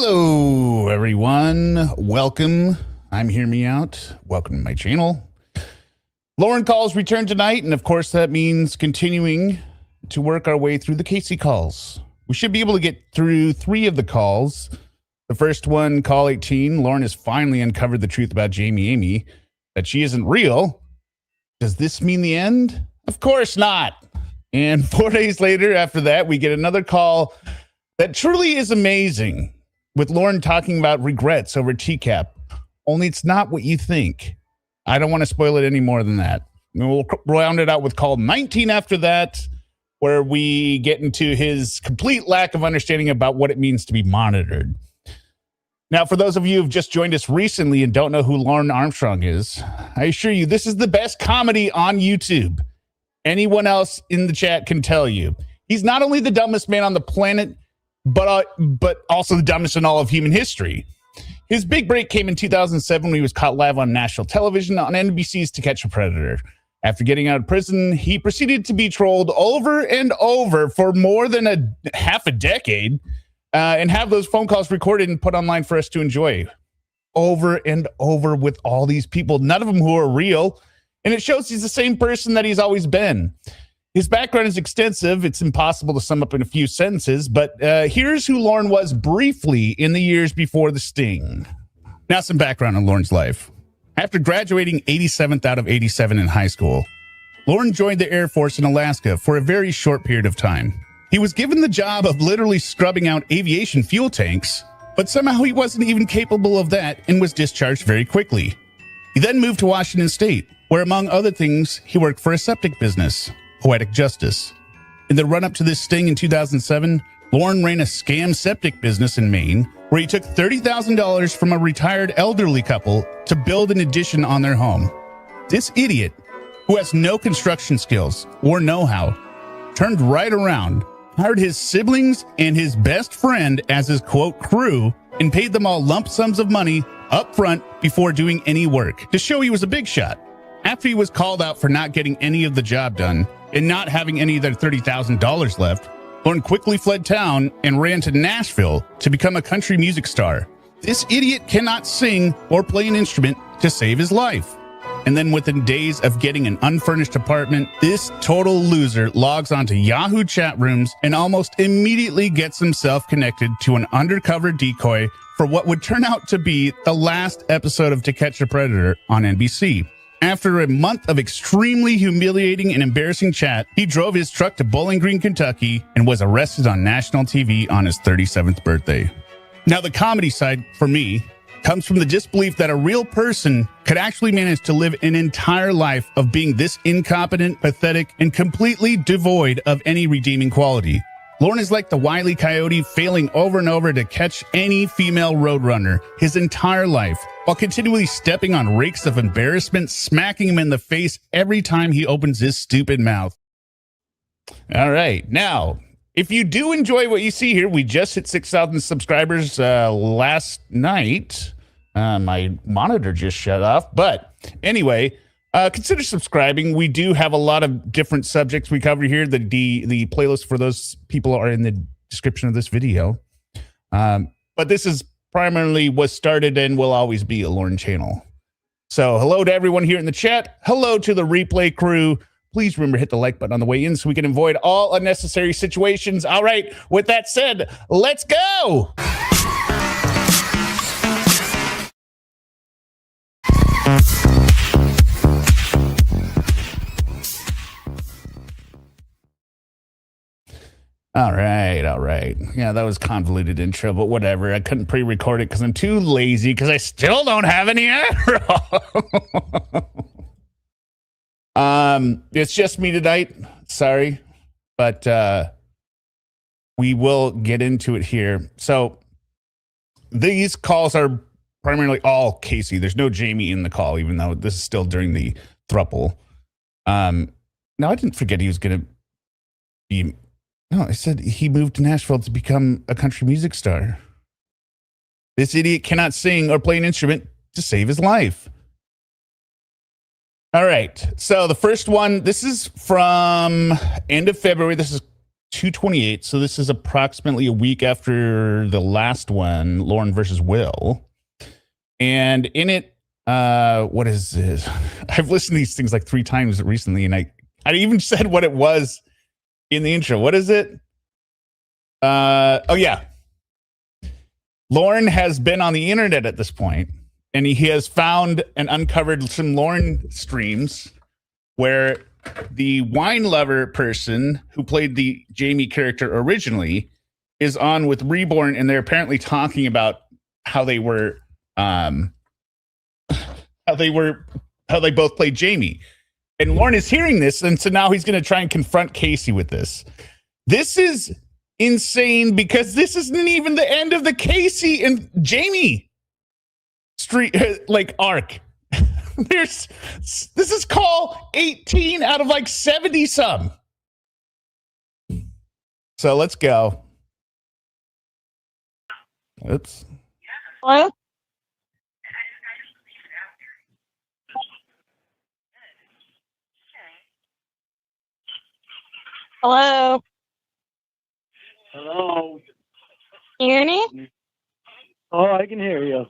Hello, everyone. Welcome. I'm HearMeowt. Welcome to my channel. Lorne calls return tonight, and of course that means continuing to work our way through the Casey calls. We should be able to get through 3 of the calls. The first one, call 18, Lorne has finally uncovered the truth about Jamie Amy, that she isn't real. Does this mean the end? Of course not. And 4 days later, after that, we get another call that truly is amazing, with Lorne talking about regrets over TCAP. Only it's not what you think. I don't want to spoil it any more than that. We'll round it out with call 19 after that, where we get into his complete lack of understanding about what it means to be monitored. Now, for those of you who've just joined us recently and don't know who Lorne Armstrong is, I assure you this is the best comedy on YouTube. Anyone else in the chat can tell you. He's not only the dumbest man on the planet, but also the dumbest in all of human history. His big break came in 2007 when he was caught live on national television on NBC's To Catch a Predator. After getting out of prison, he proceeded to be trolled over and over for more than half a decade and have those phone calls recorded and put online for us to enjoy. Over and over with all these people, none of them who are real. And it shows he's the same person that he's always been. His background is extensive. It's impossible to sum up in a few sentences, but here's who Lorne was briefly in the years before the sting. Now some background on Lorne's life. After graduating 87th out of 87 in high school, Lorne joined the Air Force in Alaska for a very short period of time. He was given the job of literally scrubbing out aviation fuel tanks, but somehow he wasn't even capable of that and was discharged very quickly. He then moved to Washington State, where among other things, he worked for a septic business, Poetic Justice. In the run-up to this sting in 2007, Lorne ran a scam septic business in Maine where he took $30,000 from a retired elderly couple to build an addition on their home. This idiot, who has no construction skills or know-how, turned right around, hired his siblings and his best friend as his, quote, crew, and paid them all lump sums of money up front before doing any work to show he was a big shot. After he was called out for not getting any of the job done and not having any of their $30,000 left, Lorne quickly fled town and ran to Nashville to become a country music star. This idiot cannot sing or play an instrument to save his life. And then within days of getting an unfurnished apartment, this total loser logs onto Yahoo chat rooms and almost immediately gets himself connected to an undercover decoy for what would turn out to be the last episode of To Catch a Predator on NBC. After a month of extremely humiliating and embarrassing chat, he drove his truck to Bowling Green, Kentucky, and was arrested on national TV on his 37th birthday. Now, the comedy side, for me, comes from the disbelief that a real person could actually manage to live an entire life of being this incompetent, pathetic, and completely devoid of any redeeming quality. Lorne is like the Wile E. Coyote, failing over and over to catch any female roadrunner his entire life, while continually stepping on rakes of embarrassment, smacking him in the face every time he opens his stupid mouth. All right. Now, if you do enjoy what you see here, we just hit 6,000 subscribers last night. My monitor just shut off. But anyway, consider subscribing. We do have a lot of different subjects we cover here. The playlist for those people are in the description of this video. But this is primarily was started and will always be a Lorne channel. So hello to everyone here in the chat. Hello to the replay crew. Please remember to hit the like button on the way in so we can avoid all unnecessary situations. All right, with that said, let's go. All right. Yeah, that was convoluted intro, but whatever. I couldn't pre-record it because I'm too lazy because I still don't have any intro. It's just me tonight. Sorry, but we will get into it here. So these calls are primarily all Casey. There's no Jamie in the call, even though this is still during the throuple. No, I didn't forget he was going to be... No, I said he moved to Nashville to become a country music star. This idiot cannot sing or play an instrument to save his life. All right. So the first one, this is from end of February. This is 228. So this is approximately a week after the last one, Lorne versus Will. And in it, what is this? I've listened to these things like 3 times recently, and I even said what it was in the intro. What is it? Oh yeah. Lorne has been on the internet at this point, and he has found and uncovered some Lorne streams where the wine lover person who played the Jamie character originally is on with Reborn, and they're apparently talking about how they were how they both played Jamie. And Lorne is hearing this, and so now he's going to try and confront Casey with this. This is insane because this isn't even the end of the Casey and Jamie street like arc. This is call 18 out of like 70 some. So let's go. Oops. Hello? Hello? Hello. Can you hear me? Oh, I can hear you.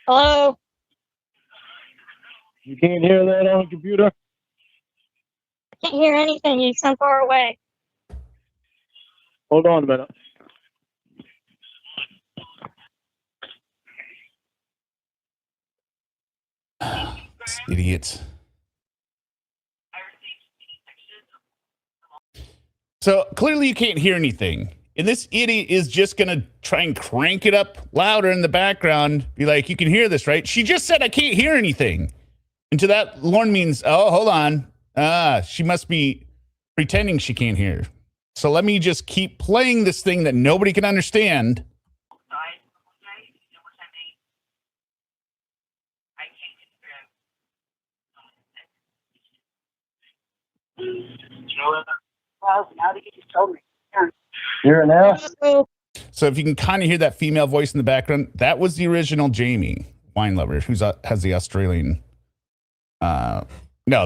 Hello? You can't hear that on the computer? I can't hear anything. You sound far away. Hold on a minute. Idiots. So clearly you can't hear anything. And this idiot is just going to try and crank it up louder in the background. Be like, you can hear this, right? She just said, I can't hear anything. And to that, Lorne means, oh, hold on. She must be pretending she can't hear. So let me just keep playing this thing that nobody can understand. Well, now that you just told me. Hear it now? Hello? So if you can kind of hear that female voice in the background, that was the original Jamie, wine lover, who has the Australian. No,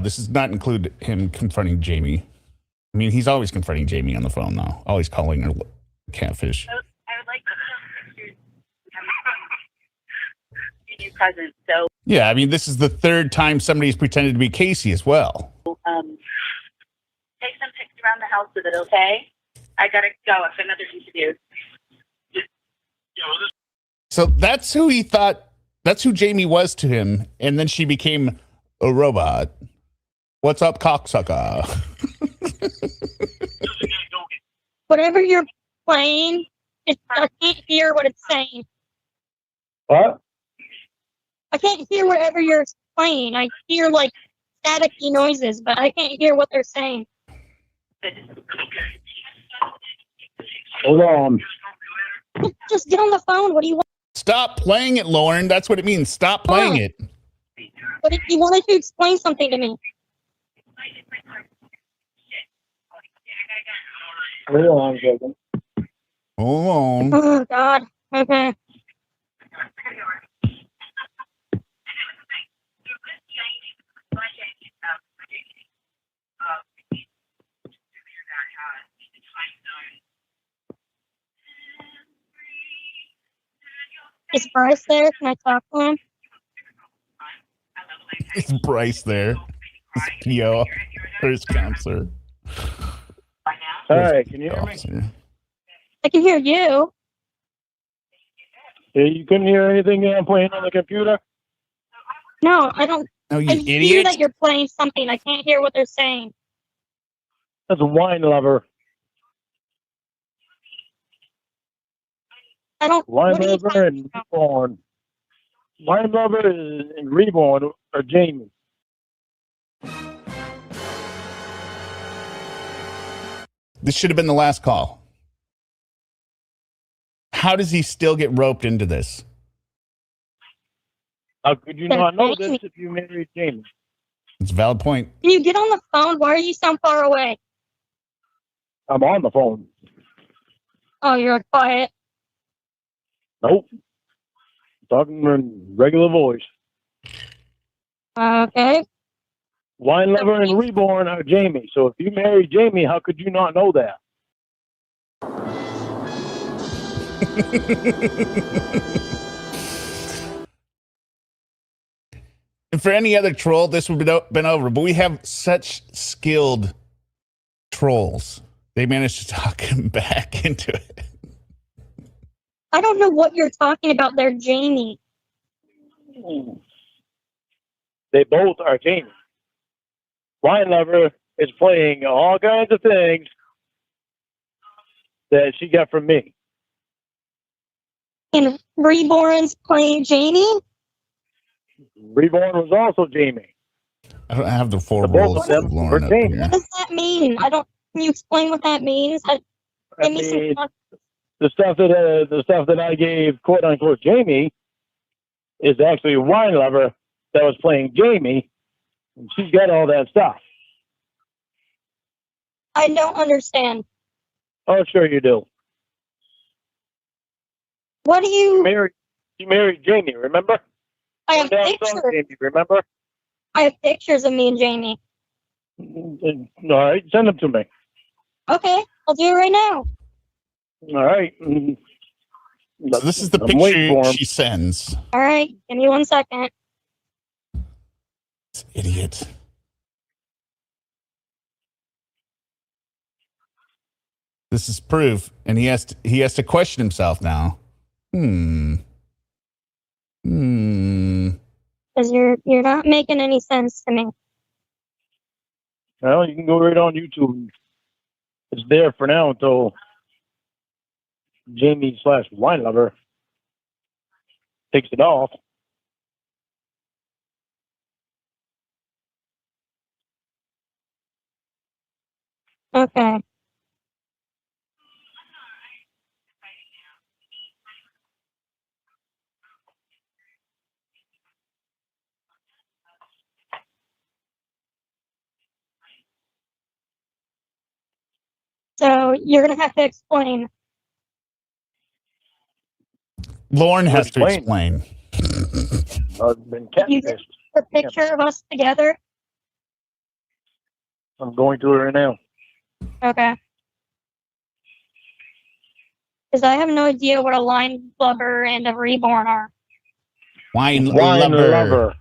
this does not include him confronting Jamie. I mean, he's always confronting Jamie on the phone, though. Always calling her catfish. I would like to in your presence. So, Yeah, I mean, this is the 3rd time somebody's pretended to be Casey as well. take some pics around the house with it, okay? I gotta go. I've got another interview. So that's who he thought, that's who Jamie was to him. And then she became a robot. What's up, cocksucker? Whatever you're playing, I can't hear what it's saying. What? I can't hear whatever you're playing. I hear like staticky noises, but I can't hear what they're saying. Hold on. Just get on the phone. What do you want? Stop playing it, Lauren. That's what it means. Stop playing it. What if you wanted to explain something to me? Hold on a second. Hold on. Oh God. Okay. Is Bryce there? Can I talk to him? It's Bryce there. His PO or his counselor. Hey, can you hear me? Officer. I can hear you. Yeah, you couldn't hear anything I'm playing on the computer? No, I don't. Oh, you I hear idiot. that you're playing something. I can't hear what they're saying. That's a wine lover. I don't. Wine What are you lover talking and about? Reborn. Wine lover and Reborn are Jamie. This should have been the last call. How does he still get roped into this? How could you not know this if you married Jamie? It's a valid point. Can you get on the phone? Why are you sound far away? I'm on the phone. Oh, you're quiet. Nope. Talking in regular voice. Okay. Wine Lover and Reborn are Jamie. So if you marry Jamie, how could you not know that? And for any other troll, this would have been over. But we have such skilled trolls. They managed to talk him back into it. I don't know what you're talking about there, Jamie. They both are Jamie. Wine Lover is playing all kinds of things that she got from me. And Reborn's playing Jamie? Reborn was also Jamie. I don't have the four The both rules of them of were Lauren up Jamie. here. What does that mean? Can you explain what that means? I Give me mean, some. the stuff that I gave quote unquote Jamie is actually Wine Lover that was playing Jamie, and she's got all that stuff. I don't understand. Oh, sure you do. What do you? You married Jamie, remember? I have Down pictures. south, Jamie, remember? I have pictures of me and Jamie. All right, send them to me. Okay, I'll do it right now. All right. So this is the I'm waiting picture for him. she sends. All right, give me 1 second. This idiot. This is proof, and he has to question himself now. Because you're not making any sense to me. Well, you can go right on YouTube. It's there for now until Jamie/Wine Lover takes it off. Okay. So you're gonna have to explain. Lauren has to Explain. explain. I've been You catfished. The picture of us together. I'm going to it right now. Okay. Because I have no idea what a line lover and a reborn are. Wine Wine lover. Lover.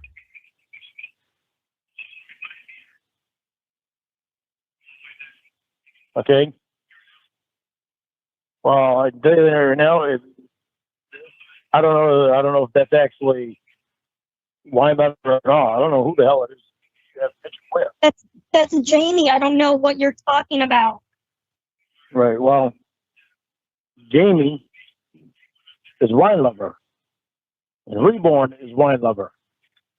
Okay. Well, I tell you there now. I don't know if that's actually Wine Lover or not. I don't know who the hell it is. That picture with. That's Jamie. I don't know what you're talking about. Right. Well, Jamie is Wine Lover, and Reborn is Wine Lover.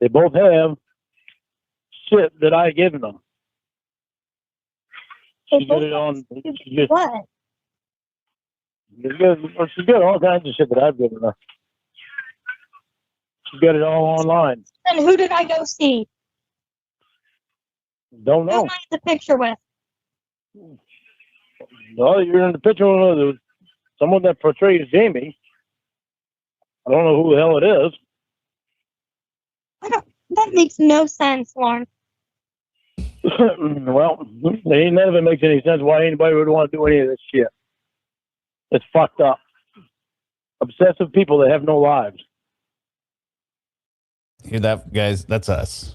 They both have shit that I given them. She got it on. What? She's got all kinds of shit that I've given her. She's got it all online. Then who did I go see? Don't Who know. am I in the picture with? No, you're in the picture with someone that portrays Jamie. I don't know who the hell it is. That makes no sense, Lauren. Well, none of it makes any sense why anybody would want to do any of this shit. It's fucked up. Obsessive people that have no lives. Hear that, guys? That's us.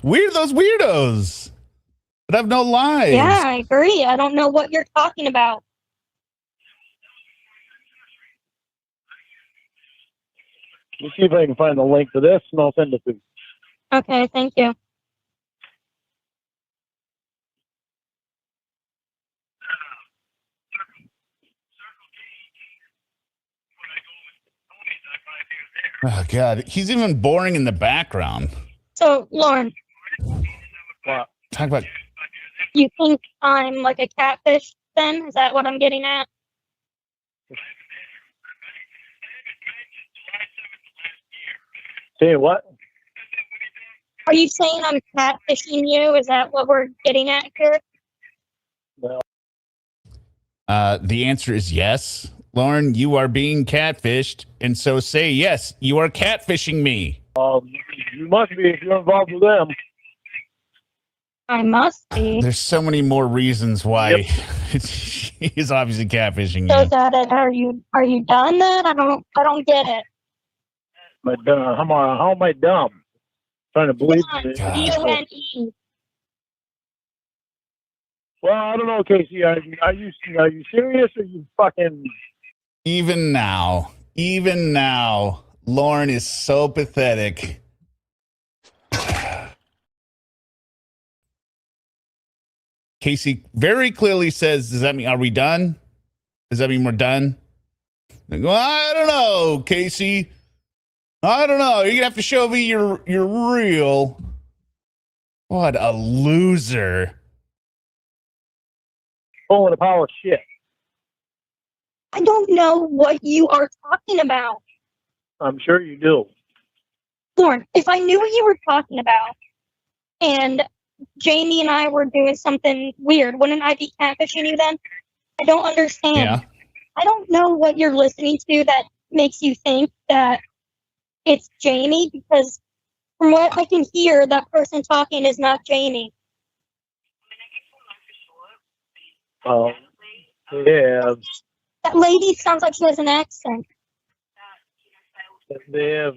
We're those weirdos that have no lives. Yeah, I agree. I don't know what you're talking about. Let's see if I can find the link to this, and I'll send it to you. Okay, thank you. Oh, God. He's even boring in the background. So, Lauren, What? Talk about you think I'm like a catfish then? Is that what I'm getting at? Say what? Are you saying I'm catfishing you? Is that what we're getting at here? the answer is yes. Lauren, you are being catfished. And so say, yes, you are catfishing me. You must be if you're involved with them. I must be. There's so many more reasons why he's obviously catfishing So you. is that it? Are you done then? I don't get it. But how am I dumb? Trying to believe it. D-O-N-E. Well, I don't know, Casey. Are you serious or you fucking? Even now, Lorne is so pathetic. Casey very clearly says, does that mean, are we done? Does that mean we're done? They go, I don't know, Casey. I don't know. You're going to have to show me your real. What a loser. Pulling a pile of shit. I don't know what you are talking about. I'm sure you do. Lorne, if I knew what you were talking about and Jamie and I were doing something weird, wouldn't I be catfishing you then? I don't understand. Yeah. I don't know what you're listening to that makes you think that it's Jamie, because from what I can hear, that person talking is not Jamie. Yeah. That lady sounds like she has an accent. They have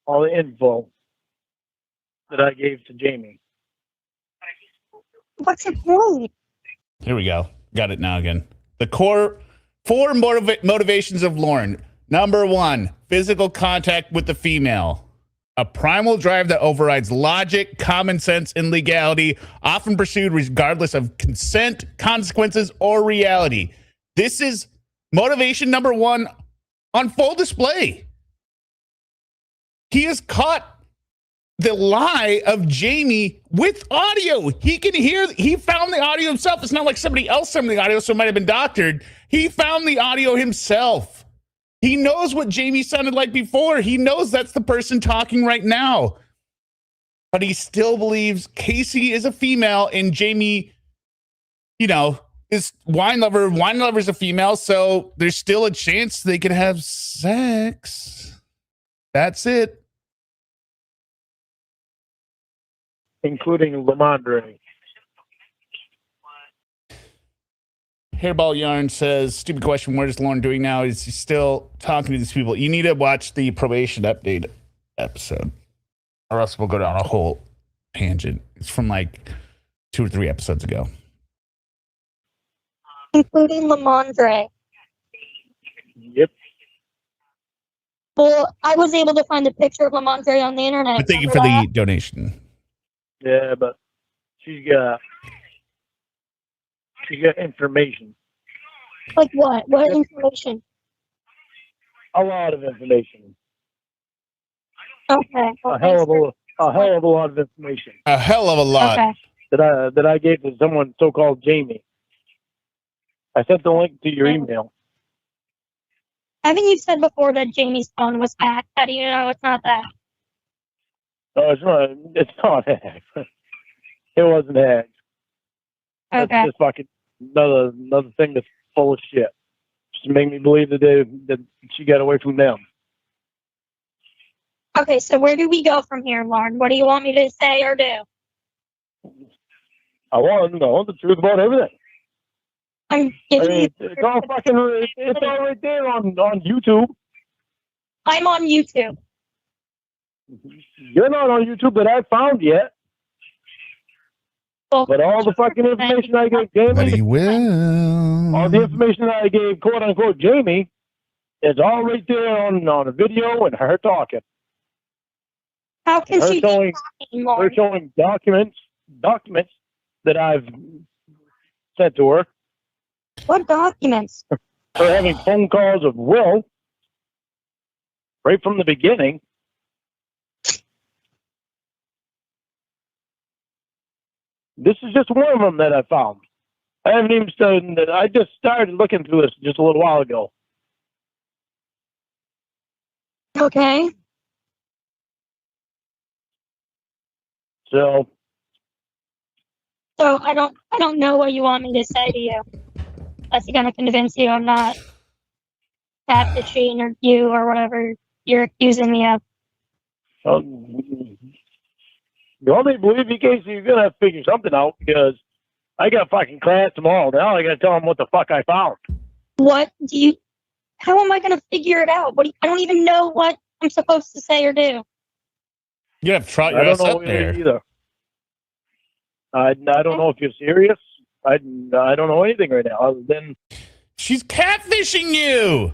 all the info that I gave to Jamie. What's your point? Here we go. Got it now again. The core 4 motivations of Lorne. Number 1, physical contact with the female. A primal drive that overrides logic, common sense, and legality, often pursued regardless of consent, consequences, or reality. This is motivation number 1 on full display. He has caught the lie of Jamie with audio. He can hear, he found the audio himself. It's not like somebody else found the audio, so it might have been doctored. He found the audio himself. He knows what Jamie sounded like before. He knows that's the person talking right now. But he still believes Casey is a female and Jamie, is wine lover. Wine lover is a female, so there's still a chance they could have sex. That's it. Including Lamondre. Hairball Yarn says, stupid question, what is Lorne doing now? Is he still talking to these people? You need to watch the probation update episode, or else we'll go down a whole tangent. It's from like 2 or 3 episodes ago. Including Lamondre. Yep. Well, I was able to find a picture of Lamondre on the internet. But thank you for the donation. Yeah, but she's got information. Like what? What information? A lot of information. Okay. A hell of a lot of information. A hell of a lot. Okay. That I gave to someone so-called Jamie. I sent the link to your email. Haven't you said before that Jamie's phone was hacked? How do you know it's not that? No, it's not. It's not hacked. It wasn't hacked. Okay. That's just fucking another thing that's full of shit. Just to make me believe that she got away from them. Okay, so where do we go from here, Lauren? What do you want me to say or do? I want to know the truth about everything. I'm giving you. It's all fucking. It's all right there on YouTube. I'm on YouTube. You're not on YouTube that I found yet. Well, But all the fucking information I gave Jamie, But he will. all the information that I gave quote unquote Jamie, is all right there on a video and her talking. How can Her she be showing, talking, her Lauren? showing documents that I've sent to her. What documents? Her having phone calls of Will right from the beginning. This is just one of them that I found. I haven't even started. I just started looking through this just a little while ago. Okay. So So I don't know what you want me to say to you. That's gonna convince you I'm not catfishing or you or whatever you're accusing me of. You want me to believe you, Casey? You're gonna have to figure something out because I got fucking class tomorrow. Now I gotta tell them what the fuck I found. What do you? How am I going to figure it out? I don't even know what I'm supposed to say or do. You have to trot I your don't ass know up there. either. I don't know if you're serious. I don't know anything right now other than She's catfishing you.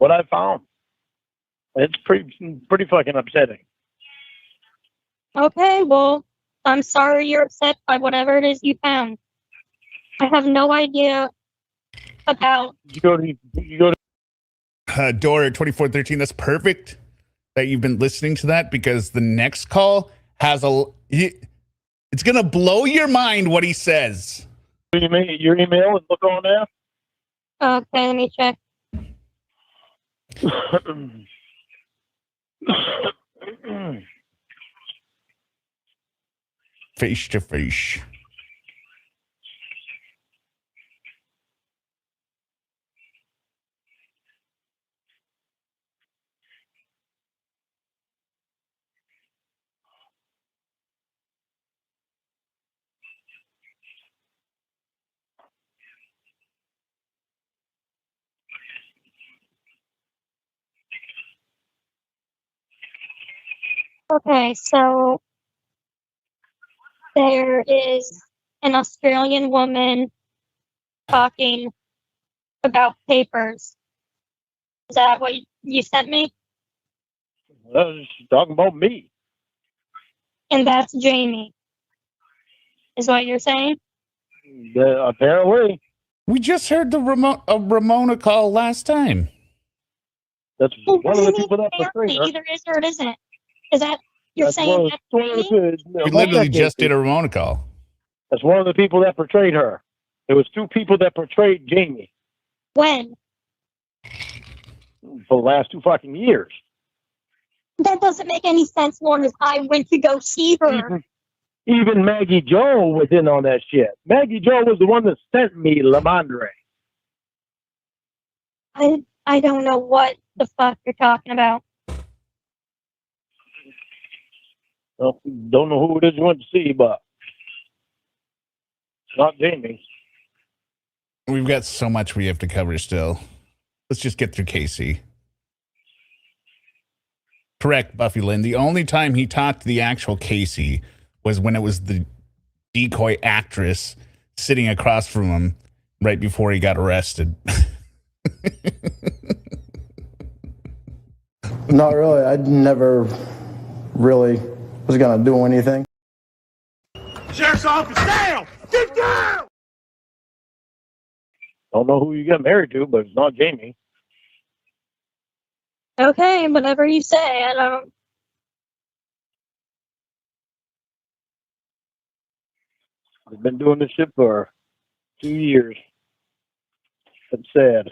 what I found. It's pretty fucking upsetting. Okay, well, I'm sorry you're upset by whatever it is you found. I have no idea about. You go to Dora 2413. That's perfect that you've been listening to that because the next call has it's gonna blow your mind what he says. your email and look on there. Okay, let me check. Face to face. Okay, so there is an Australian woman talking about papers. Is that what you sent me? She's talking about me. And that's Jamie, is what you're saying? Apparently, We just heard the Ramona call last time. that's Well, one of the people that apparently, portrayed her. either is or it isn't. Is that you're That's saying one that's of Jamie? We literally just did a Ramona call. That's one of the people that portrayed her. There was two people that portrayed Jamie When? for the last 2 fucking years. That doesn't make any sense, Lauren, as I went to go see her. Even Maggie Jo was in on that shit. Maggie Jo was the one that sent me Lamondre. I don't know what the fuck you're talking about. Well, don't know who it is you went to see, but it's not Jamie. We've got so much we have to cover still. Let's just get through Casey. Correct, Buffy Lynn. The only time he talked to the actual Casey was when it was the decoy actress sitting across from him right before he got arrested. Not really. I never really was going to do anything. Sheriff's office, down! Get down! Don't know who you got married to, but it's not Jamie. Okay, whatever you say. I don't. I've been doing this shit for 2 years. It's sad.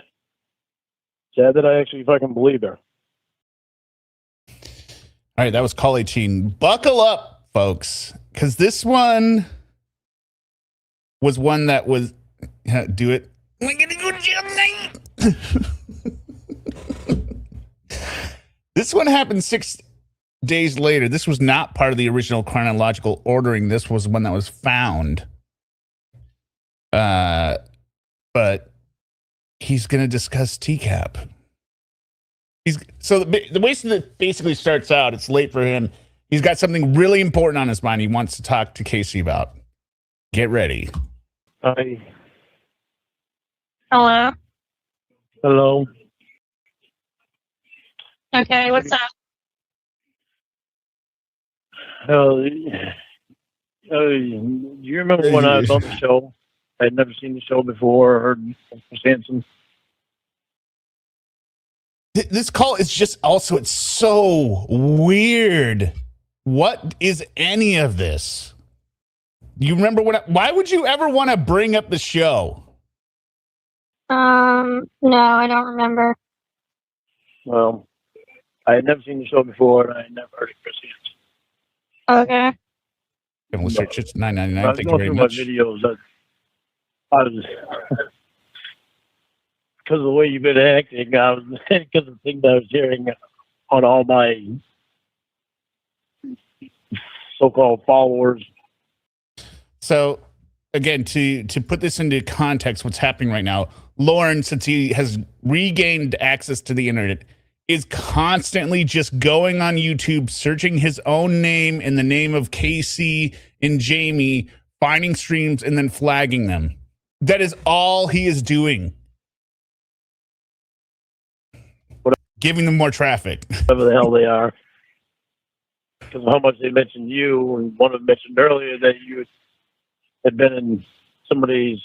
Sad that I actually fucking believe her. All right, that was Call 18. Buckle up, folks, because this one was one that was... do it. Am I gonna go to jail tonight? This one happened 6 days later. This was not part of the original chronological ordering. This was one that was found. But he's going to discuss TCAP. So the way that basically starts out, it's late for him. He's got something really important on his mind he wants to talk to Casey about. Get ready. Hi. Hello? Hello. Okay, what's up? Do you remember when I was on the show? I had never seen the show before or heard Stanson. This call is just also, it's so weird. What is any of this? You remember why would you ever want to bring up the show? No, I don't remember. Well, I had never seen the show before, and I had never heard of Chris Hansen. Okay. Gonna search it's I $9.99. was Thank you going very through my much. videos. I was because of the way you've been acting. I was because of the things I was hearing. on all my so-called followers. So, again, to put this into context, what's happening right now, Lorne, since he has regained access to the internet, is constantly just going on YouTube, searching his own name and the name of Casey and Jamie, finding streams, and then flagging them. That is all he is doing. Giving them more traffic. Whatever the hell they are. Because of how much they mentioned you, and one of them mentioned earlier that you had been in somebody's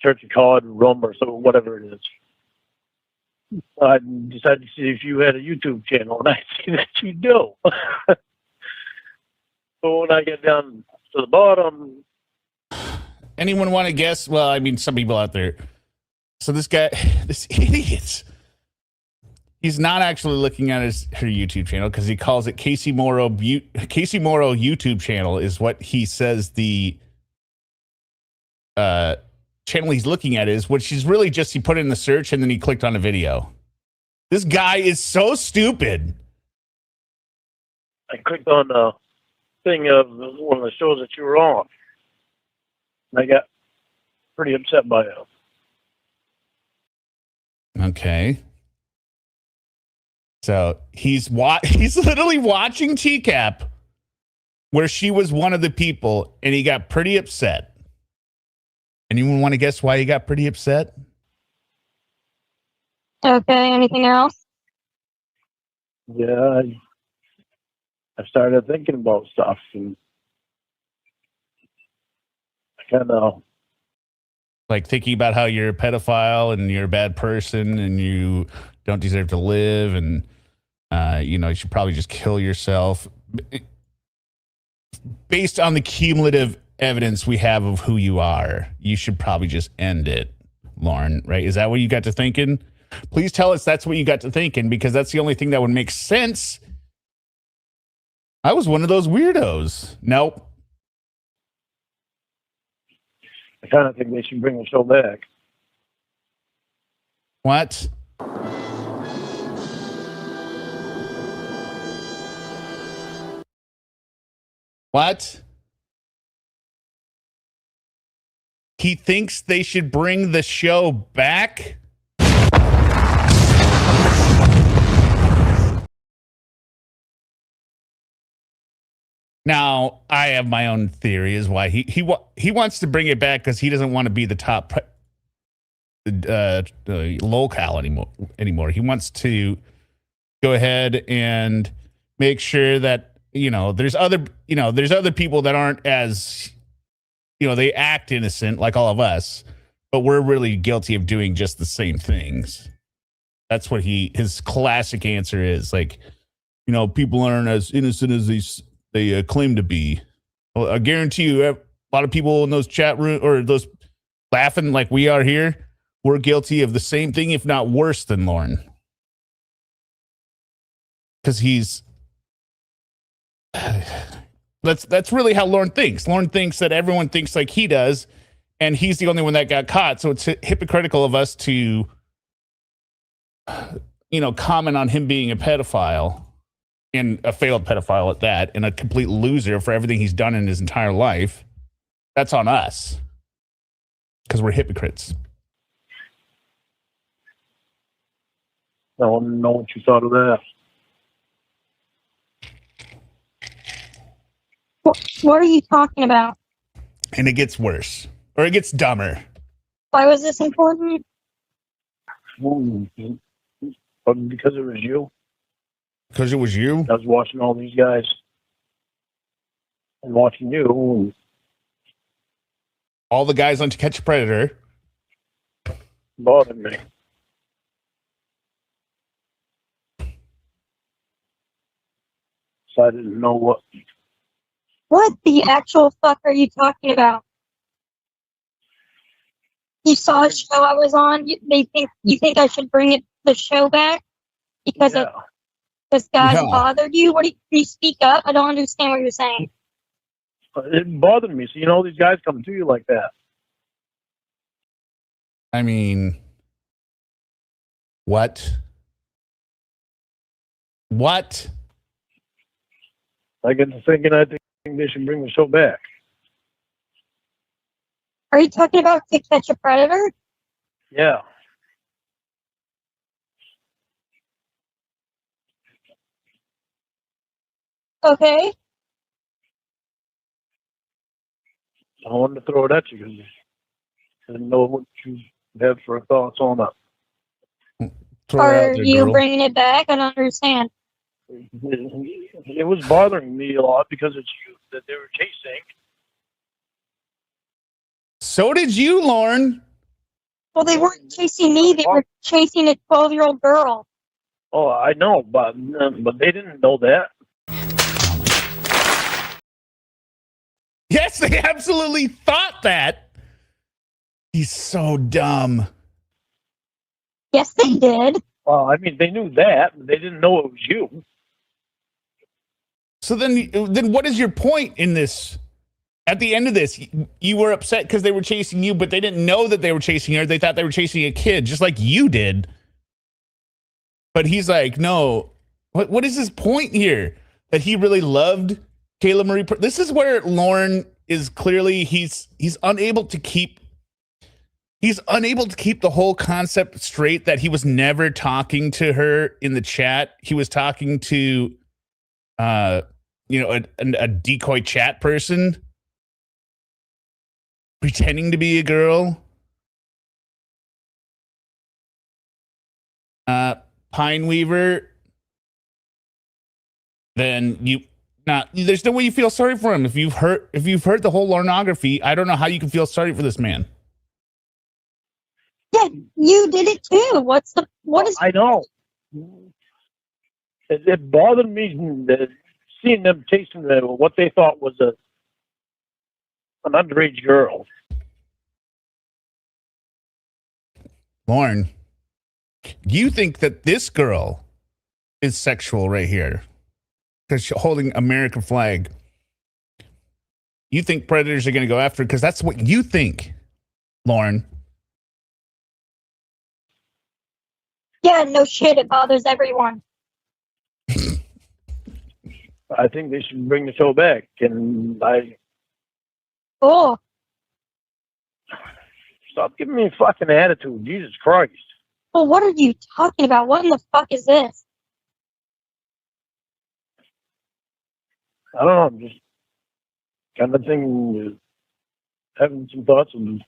Church of God room or so, whatever it is. I decided to see if you had a YouTube channel, and I see that you do. So when I get down to the bottom... Anyone want to guess? Well, I mean, some people out there. So this guy, this idiot, he's not actually looking at her YouTube channel because he calls it Casey Morrow YouTube channel is what he says the channel he's looking at is, which is really just he put it in the search and then he clicked on a video. This guy is so stupid. I clicked on the thing of one of the shows that you were on. And I got pretty upset by it. Okay. So he's literally watching TCAP where she was one of the people and he got pretty upset. Anyone want to guess why he got pretty upset? Okay, anything else? Yeah, I started thinking about stuff, and I kind of... Like thinking about how you're a pedophile and you're a bad person and you don't deserve to live and, you should probably just kill yourself. Based on the cumulative evidence we have of who you are, you should probably just end it, Lorne, right? Is that what you got to thinking? Please tell us that's what you got to thinking, because that's the only thing that would make sense. I was one of those weirdos. Nope. I kind of think they should bring the show back. What? What? He thinks they should bring the show back? Now, I have my own theory as why he wants to bring it back because he doesn't want to be the top locale anymore. He wants to go ahead and make sure that there's other people that aren't as they act innocent like all of us, but we're really guilty of doing just the same things. That's what his classic answer is. Like, people aren't as innocent as they claim to be. Well, I guarantee you, a lot of people in those chat room or those laughing like we are here, we're guilty of the same thing, if not worse than Lorne. Because he's that's really how Lorne thinks. Lorne thinks that everyone thinks like he does, and he's the only one that got caught. So it's hypocritical of us to comment on him being a pedophile. And a failed pedophile at that, and a complete loser for everything he's done in his entire life. That's on us. Because we're hypocrites. I don't know what you thought of that. What are you talking about? And it gets worse. Or it gets dumber. Why was this important? Because it was you. Because it was you? I was watching all these guys and watching you. All the guys on To Catch a Predator. Bothered me. So I didn't know what. What the actual fuck are you talking about? You saw a show I was on. You think I should bring the show back because this guy bothered you? What do you speak up? I don't understand what you're saying. It bothered me. So these guys come to you like that. I mean, what? What? I get to thinking I think they should bring the show back. Are you talking about To Catch a Predator? Yeah. Okay. I wanted to throw it at you because I didn't know what you had for thoughts on that. Throw it out Are there, you girl. bringing it back? I don't understand. It was bothering me a lot because it's you that they were chasing. So did you, Lorne. Well, they weren't chasing me. They were chasing a 12-year-old girl. Oh, I know, but they didn't know that. Yes, they absolutely thought that. He's so dumb. Yes, they did. Well, I mean, they knew that, but they didn't know it was you. So then what is your point in this? At the end of this, you were upset because they were chasing you, but they didn't know that they were chasing her. They thought they were chasing a kid, just like you did. But he's like, no. What is his point here? That he really loved Kayla Marie? This is where Lorne is clearly he's unable to keep the whole concept straight. That he was never talking to her in the chat. He was talking to, a decoy chat person. Pretending to be a girl. Pineweaver. Then there's no way you feel sorry for him. If you've heard the whole pornography, I don't know how you can feel sorry for this man. Yeah, you did it too. What is? I know. It bothered me seeing them chasing what they thought was an underage girl. Lorne, you think that this girl is sexual right here because she's holding American flag? You think predators are going to go after her because that's what you think, Lorne. Yeah, no shit. It bothers everyone. I think they should bring the show back, and Cool. Stop giving me a fucking attitude. Jesus Christ. Well, what are you talking about? What in the fuck is this? I don't know. I'm just kind of thinking, having some thoughts, and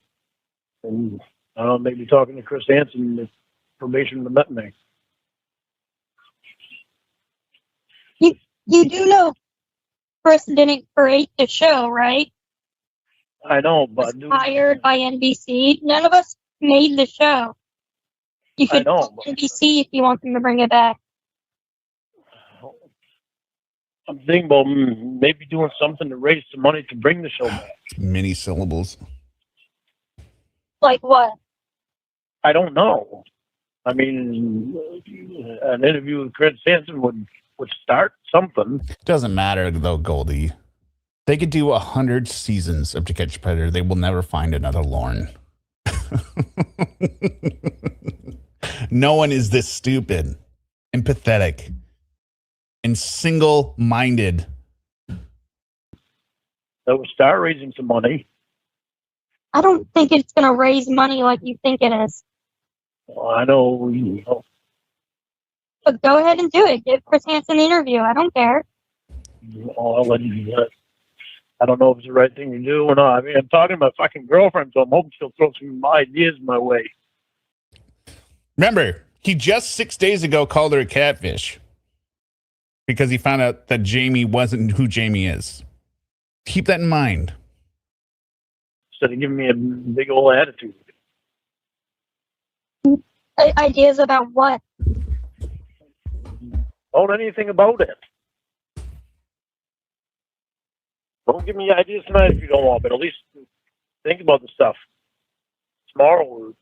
I don't know, maybe talking to Chris Hansen, the probation to met me. You do know Chris didn't create the show, right? I know, but He was hired by NBC. None of us made the show. You should call NBC if you want them to bring it back. I'm thinking about maybe doing something to raise some money to bring the show back. Many syllables. Like what? I don't know. I mean, an interview with Chris Hansen would start something. Doesn't matter though, Goldie. They could do 100 seasons of To Catch a Predator. They will never find another Lorne. No one is this stupid and pathetic and single-minded. That would start raising some money. I don't think it's going to raise money like you think it is. Well, I know. But go ahead and do it. Give Chris Hansen an interview. I don't care. I'll let you do that. I don't know if it's the right thing to do or not. I mean, I'm talking to my fucking girlfriend, so I'm hoping she'll throw some ideas my way. Remember, he just 6 days ago called her a catfish because he found out that Jamie wasn't who Jamie is. Keep that in mind. Instead of giving me a big old attitude. Ideas about what? Don't anything about it. Don't give me ideas tonight if you don't want, but at least think about the stuff tomorrow or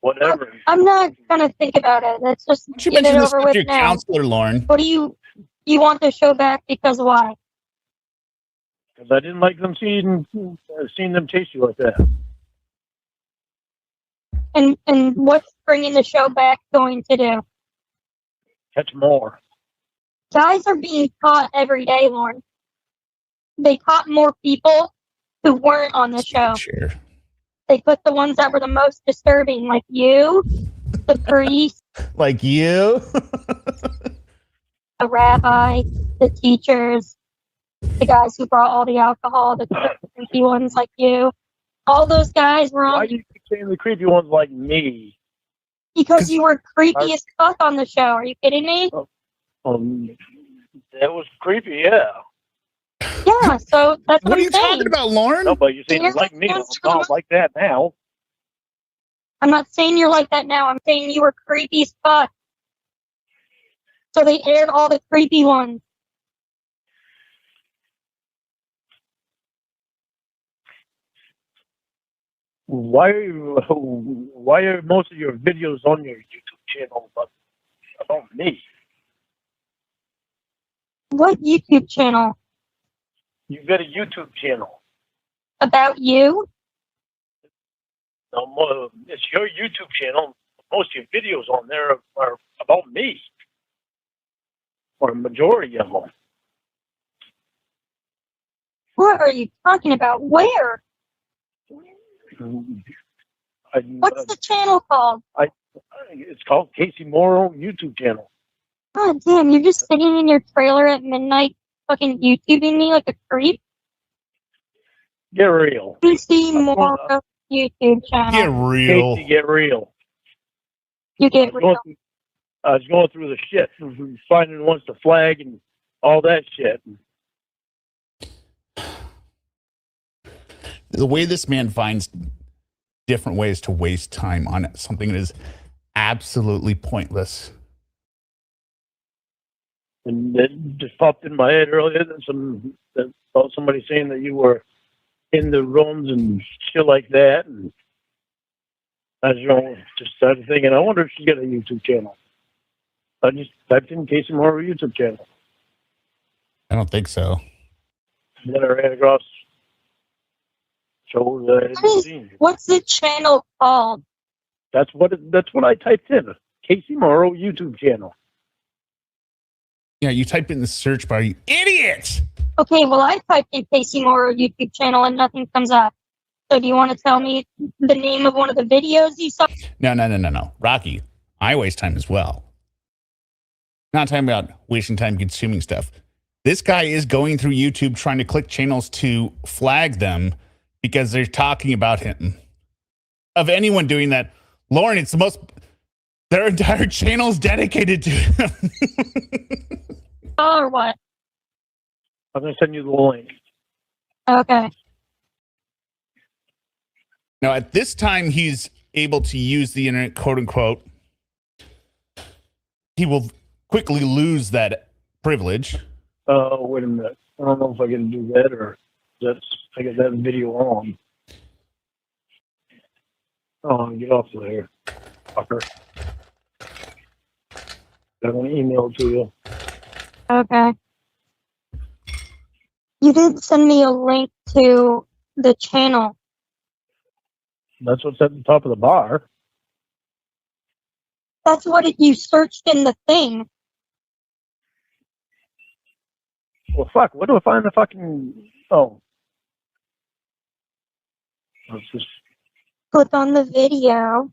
whatever. I'm not going to think about it. Let's just Why don't you get it mention this over to with your now. counselor, Lorne? What do you want the show back because why? Because I didn't like them seeing them chase you like that. And what's bringing the show back going to do? Catch more. Guys are being caught every day, Lauren. They caught more people who weren't on the show. Sure. They put the ones that were the most disturbing, like you, the priest, Like you. the rabbi, the teachers, the guys who brought all the alcohol, the creepy ones like you. All those guys were Why on do you keep saying the creepy ones like me? because you were creepy as fuck on the show. Are you kidding me? That was creepy, yeah. Yeah, so that's What are you I'm saying. talking about, Lauren? No, but you seem like me. I'm not like that now. I'm not saying you're like that now. I'm saying you were creepy as fuck. So they aired all the creepy ones. Why are most of your videos on your YouTube channel about me? What YouTube channel? You've got a YouTube channel. About you? No, it's your YouTube channel. Most of your videos on there are about me, or a majority of them. What are you talking about? Where? What's the channel called? It's called Casey Morrow YouTube channel. God damn, you're just sitting in your trailer at midnight fucking YouTubing me like a creep? Get real. Casey Morrow YouTube channel. Get real. Casey, get real. You get real. I was going through the shit, finding ones to flag and all that shit. The way this man finds different ways to waste time on something that is absolutely pointless. And it just popped in my head earlier about somebody saying that you were in the rooms and shit like that. And I just started thinking, I wonder if she's got a YouTube channel. I just typed in Casey Morrow YouTube channel. I don't think so. And then I ran across shows that I hadn't seen. What's the channel called? That's what I typed in. Casey Morrow YouTube channel. Yeah, you type in the search bar, you idiot! Okay, well, I typed in Casey Morrow YouTube channel and nothing comes up. So do you want to tell me the name of one of the videos you saw? No. Rocky, I waste time as well. Not talking about wasting time consuming stuff. This guy is going through YouTube trying to click channels to flag them because they're talking about him. Of anyone doing that, Lauren, it's the most... Their entire channel's dedicated to him. Or what? I'm going to send you the link. Okay. Now, at this time, he's able to use the internet, quote unquote. He will quickly lose that privilege. Wait a minute. I don't know if I can do that or I got that video on. Oh, get off of there, fucker. I'm going to email it to you. Okay. You didn't send me a link to the channel. That's what's at the top of the bar. That's what you searched in the thing. Well, fuck. What do I find the fucking... Oh. Let's just... Click on the video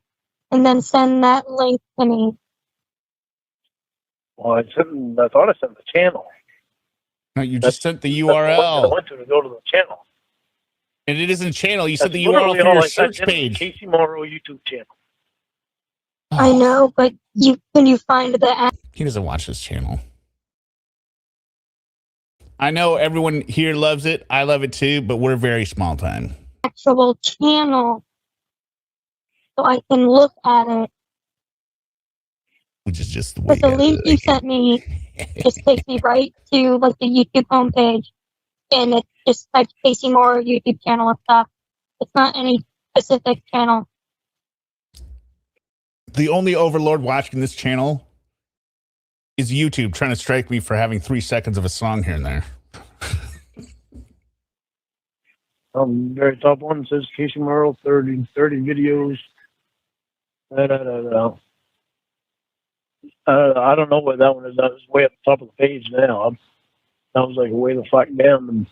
and then send that link to me. Well, I thought I sent the channel. No, you just sent the That's the one that I URL. went to go to the channel. And it isn't a channel. You sent That's the URL literally for all your I search typed in, page. Casey Morrow YouTube channel. I know, but can you find the He doesn't watch this channel. I know everyone here loves it. I love it too, but we're very small time. actual channel so I can look at it? Which is just the way. But the link you sent me just takes me right to like the YouTube homepage, and it just types Casey Moore YouTube channel up top. It's not any specific channel. The only overlord watching this channel is YouTube trying to strike me for having 3 seconds of a song here and there. Very top one says Casey Morrow, 30 videos. I don't know what that one is. That was way up the top of the page now. That was like way the fuck down, and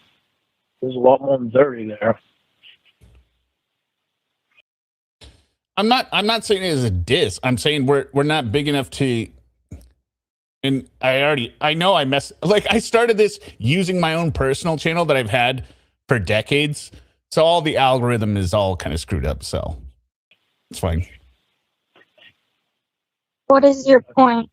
there's a lot more than 30 there. I'm not saying it as a diss. I'm saying we're not big enough to. And I know I started this using my own personal channel that I've had for decades. So all the algorithm is all kind of screwed up. So it's fine. What is your point?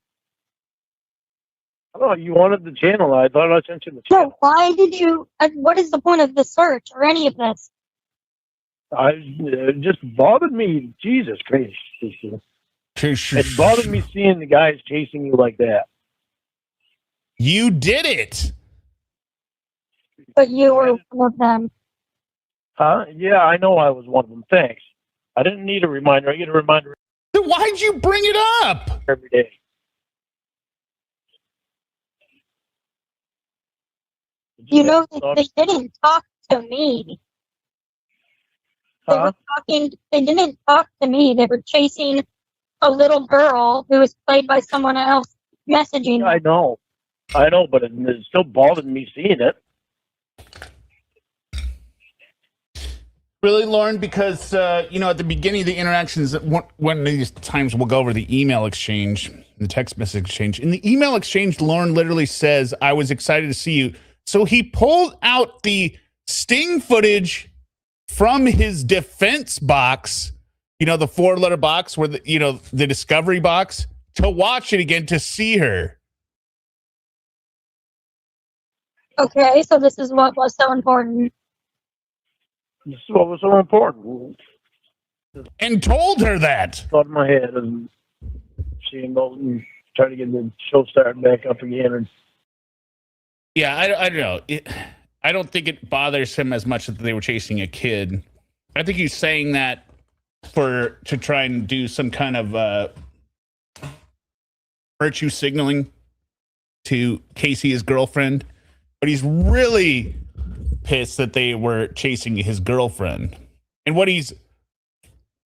Oh, you wanted the channel. I thought I sent you the channel. No, why did you? What is the point of the search or any of this? It just bothered me. Jesus Christ. It bothered me seeing the guys chasing you like that. You did it. But you were one of them. Huh? Yeah, I know I was one of them. Thanks. I didn't need a reminder. I get a reminder Then why'd you bring it up? every day. You know, they didn't talk to me. They were talking. They didn't talk to me. They were chasing a little girl who was played by someone else, messaging. Yeah, I know, but it still bothered me seeing it. Really, Lauren? Because, at the beginning of the interactions, one of these times we'll go over the email exchange, the text message exchange. In the email exchange, Lauren literally says, I was excited to see you. So he pulled out the sting footage from his defense box, the 4-letter box where the discovery box, to watch it again to see her. Okay, so this is what was so important. This is what was so important. And told her that. Thought in my head and seeing those and trying to get the show started back up again. And yeah, I don't know. I don't think it bothers him as much that they were chasing a kid. I think he's saying that to try and do some kind of virtue signaling to Casey, his girlfriend. But he's really pissed that they were chasing his girlfriend. And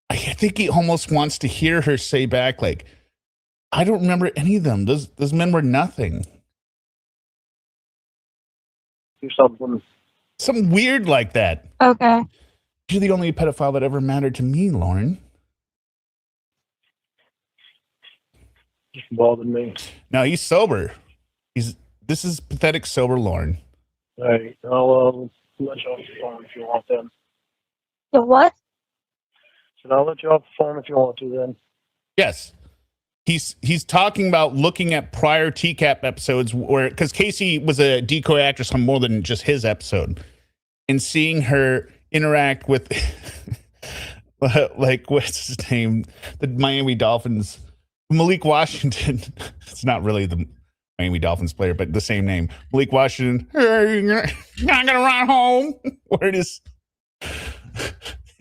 I think he almost wants to hear her say back, like, I don't remember any of them. Those men were nothing. do something. Something weird like that. Okay. You're the only pedophile that ever mattered to me, Lauren. Just bothered me. No, he's sober. This is pathetic sober Lauren. All right. I'll let you off the phone if you want then. The what? So I'll let you off the phone if you want to then. Yes. He's talking about looking at prior TCAP episodes where, because Casey was a decoy actress on more than just his episode, and seeing her interact with like, what's his name? The Miami Dolphins, Malik Washington. It's not really the Miami Dolphins player, but the same name. Malik Washington. Hey, you're not gonna run home. Where it is.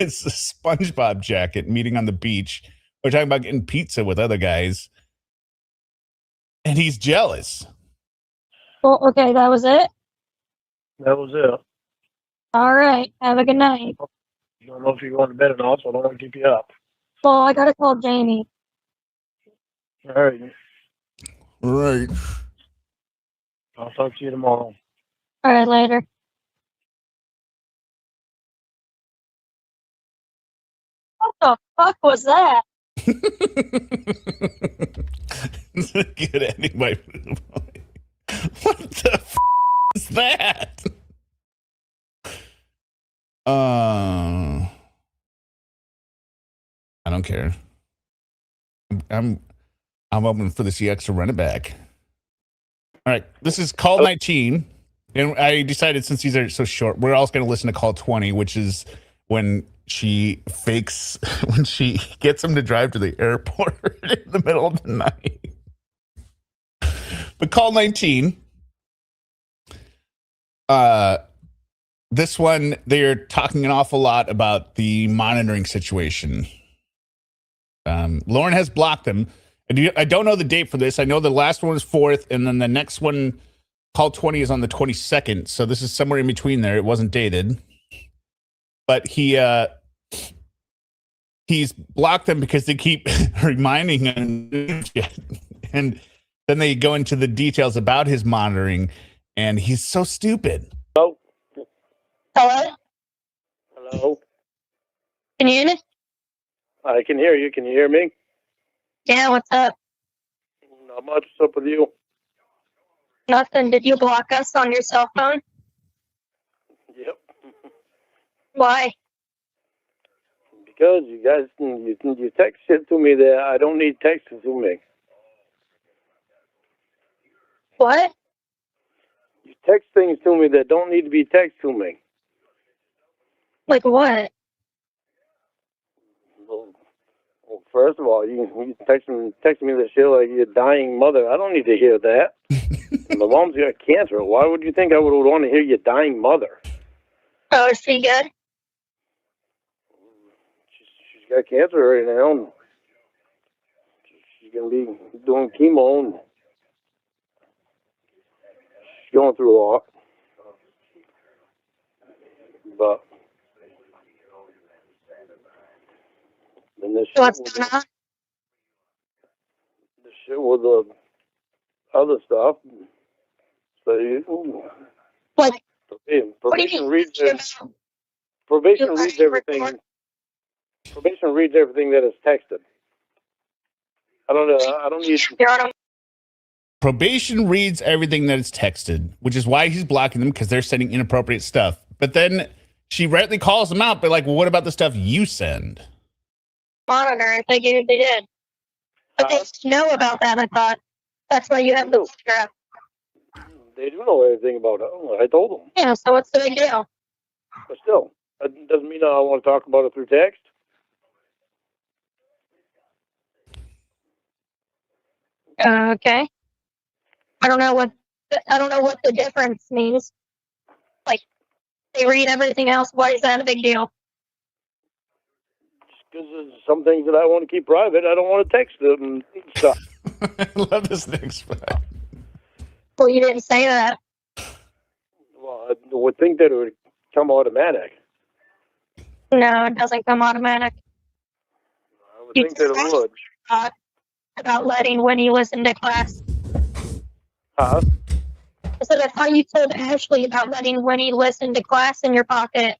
It's a SpongeBob jacket meeting on the beach. We're talking about getting pizza with other guys. And he's jealous. Well, okay, that was it? That was it. All right. Have a good night. I don't know if you're going to bed or not, so I don't want to keep you up. Well, I gotta call Jamie. All right. Right. I'll talk to you tomorrow. All right, later. What the fuck was that? Good ending my food. What the f is that? I don't care. I'm open for the CX to run it back. All right, this is call 19, and I decided since these are so short, we're also going to listen to call 20, which is when she gets him to drive to the airport in the middle of the night. But call 19. This one, they're talking an awful lot about the monitoring situation. Lauren has blocked them. I don't know the date for this. I know the last one was 4th, and then the next one, call 20, is on the 22nd. So this is somewhere in between there. It wasn't dated. But he's blocked them because they keep reminding him And then they go into the details about his monitoring, and he's so stupid. Hello? Hello? Hello? Can you hear me? I can hear you. Can you hear me? Yeah, what's up? Not much. What's up with you? Nothing. Did you block us on your cell phone? Yep. Why? Because you guys, you text shit to me that I don't need text to me. What? You text things to me that don't need to be text to me. Like what? Well, first of all, you text me this shit like your dying mother. I don't need to hear that. My mom's got cancer. Why would you think I would want to hear your dying mother? Oh, is she good? She's got cancer right now. And she's going to be doing chemo. And she's going through a lot. But then this What's going on? This shit with the other stuff. So you, Like, probation reads about? probation reads everything. Probation reads everything that is texted. I don't need. You're on a Probation reads everything that is texted, which is why he's blocking them, because they're sending inappropriate stuff. But then she rightly calls them out, but like, well, what about the stuff you send? monitor. I figured they did. But they know about that, I thought. That's why you have the picture up. They do know everything about it. I told them. Yeah, so what's the big deal? But still, that doesn't mean I want to talk about it through text. Okay. I don't know what the difference means. Like, they read everything else. Why is that a big deal? Because there's some things that I want to keep private. I don't want to text them and stuff. I love this next part. Well, you didn't say that. Well, I would think that it would come automatic. No, it doesn't come automatic. I would You think that it would. About letting Winnie listen to class. Huh? I said, I thought you told Ashley about letting Winnie listen to class in your pocket.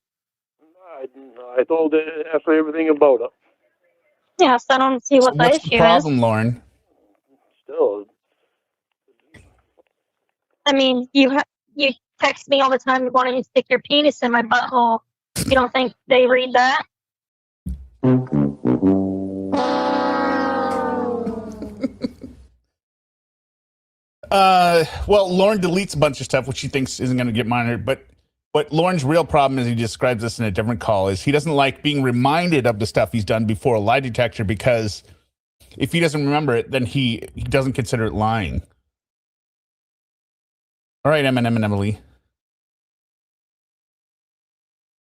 I told Ashley everything about it. Yes, I don't see what the What's issue the problem, is. Lauren? Still, I mean, you text me all the time wanting to stick your penis in my butthole. You don't think they read that? Well, Lauren deletes a bunch of stuff which she thinks isn't going to get monitored, but what Lauren's real problem is, he describes this in a different call, is he doesn't like being reminded of the stuff he's done before a lie detector, because if he doesn't remember it, then he doesn't consider it lying. All right, Eminem and Emily.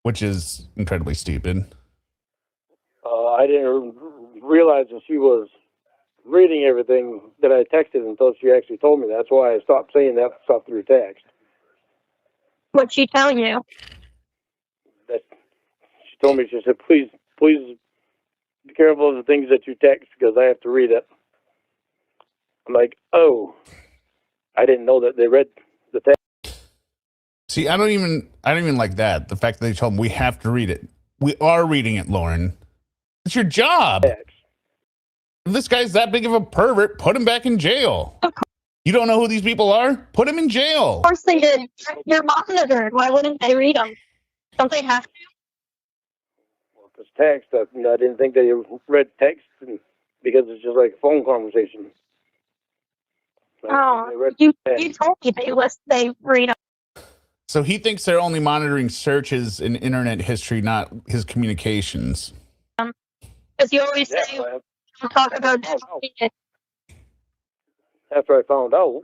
Which is incredibly stupid. I didn't realize that she was reading everything that I texted until she actually told me. That's why I stopped saying that stuff through text. What'd she tell you? That she told me, she said, please be careful of the things that you text because I have to read it. I'm like, oh, I didn't know that they read the text. See, I don't even like that. The fact that they told him we have to read it. We are reading it, Lauren. It's your job. Text. If this guy's that big of a pervert, put him back in jail. You don't know who these people are? Put him in jail. Of course they did. You're monitored. Why wouldn't they read them? Don't they have to? Well, if it's text, I didn't think they read text because it's just like a phone conversation. Oh, you told me they read them. So he thinks they're only monitoring searches in internet history, not his communications. Because you always say you talk about that. After I found out.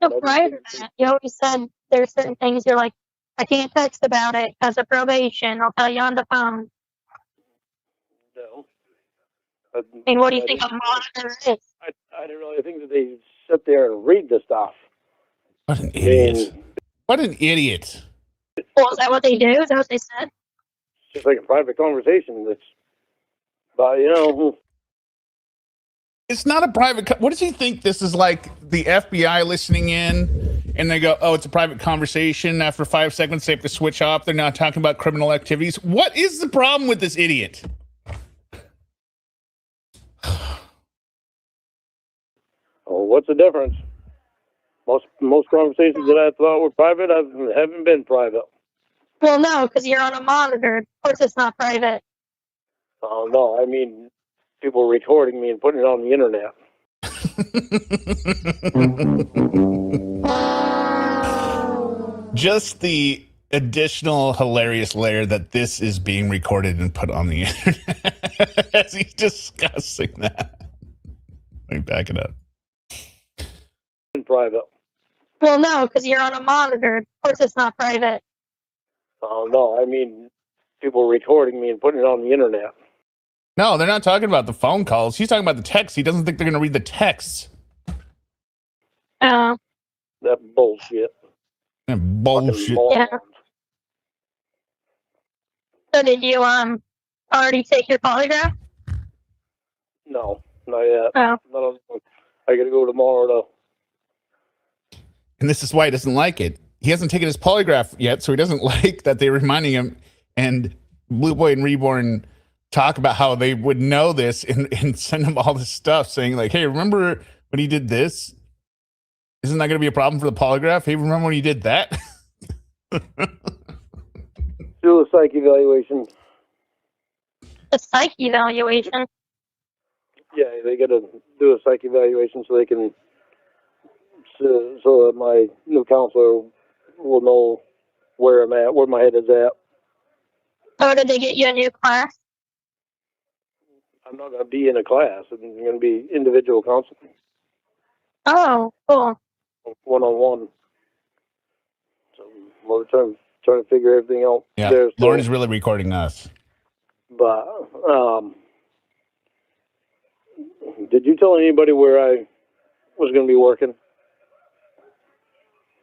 No, prior to that, you always said there's certain things you're like, I can't text about it because of probation. I'll tell you on the phone. No. I mean, what do you think a monitor is? I didn't really think that they sit there and read the stuff. What an idiot. What an idiot. Well, is that what they do? Is that what they said? It's just like a private conversation. That's, but, It's not a private. What does he think this is like? The FBI listening in, and they go, "Oh, it's a private conversation." After 5 seconds, they have to switch off. They're not talking about criminal activities. What is the problem with this idiot? Oh, what's the difference? Most conversations that I thought were private haven't been private. Well, no, because you're on a monitor. Of course, it's not private. Oh no, I mean people recording me and putting it on the internet. Just the additional hilarious layer that this is being recorded and put on the internet as he's discussing that. Let me back it up. In private. Well, no, because you're on a monitor. Of course, it's not private. Oh no, I mean people recording me and putting it on the internet. No, they're not talking about the phone calls. He's talking about the texts. He doesn't think they're going to read the texts. Oh. That bullshit. Bullshit. Yeah. So did you already take your polygraph? No, not yet. Oh. I gotta go tomorrow though. And this is why he doesn't like it. He hasn't taken his polygraph yet, so he doesn't like that they're reminding him. And Blue Boy and Reborn talk about how they would know this and send him all this stuff saying like, hey, remember when he did this? Isn't that going to be a problem for the polygraph? Hey, remember when he did that? Do a psych evaluation. A psych evaluation? Yeah, they got to do a psych evaluation so they can, so that my new counselor will know where I'm at, where my head is at. Oh, did they get you a new class? I'm not going to be in a class. I'm going to be individual counseling. Oh, cool. One-on-one. So we're trying to figure everything out. Yeah, Lauren is really recording us. But did you tell anybody where I was going to be working?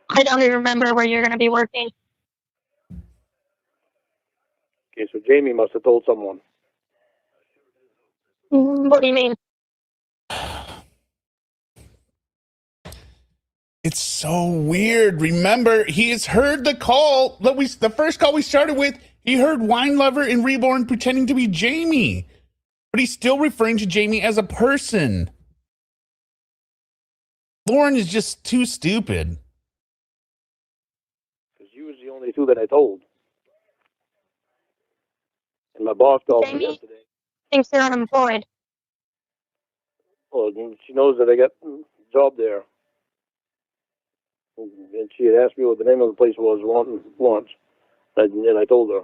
I don't even remember where you're going to be working. Okay, so Jamie must have told someone. What do you mean? It's so weird. Remember, he has heard the call that the first call we started with. He heard Wine Lover and Reborn pretending to be Jamie, but he's still referring to Jamie as a person. Lauren is just too stupid. Because you was the only two that I told. And my boss called me yesterday. Thinks they're unemployed. Well, she knows that I got a job there. And she had asked me what the name of the place was once. And I told her.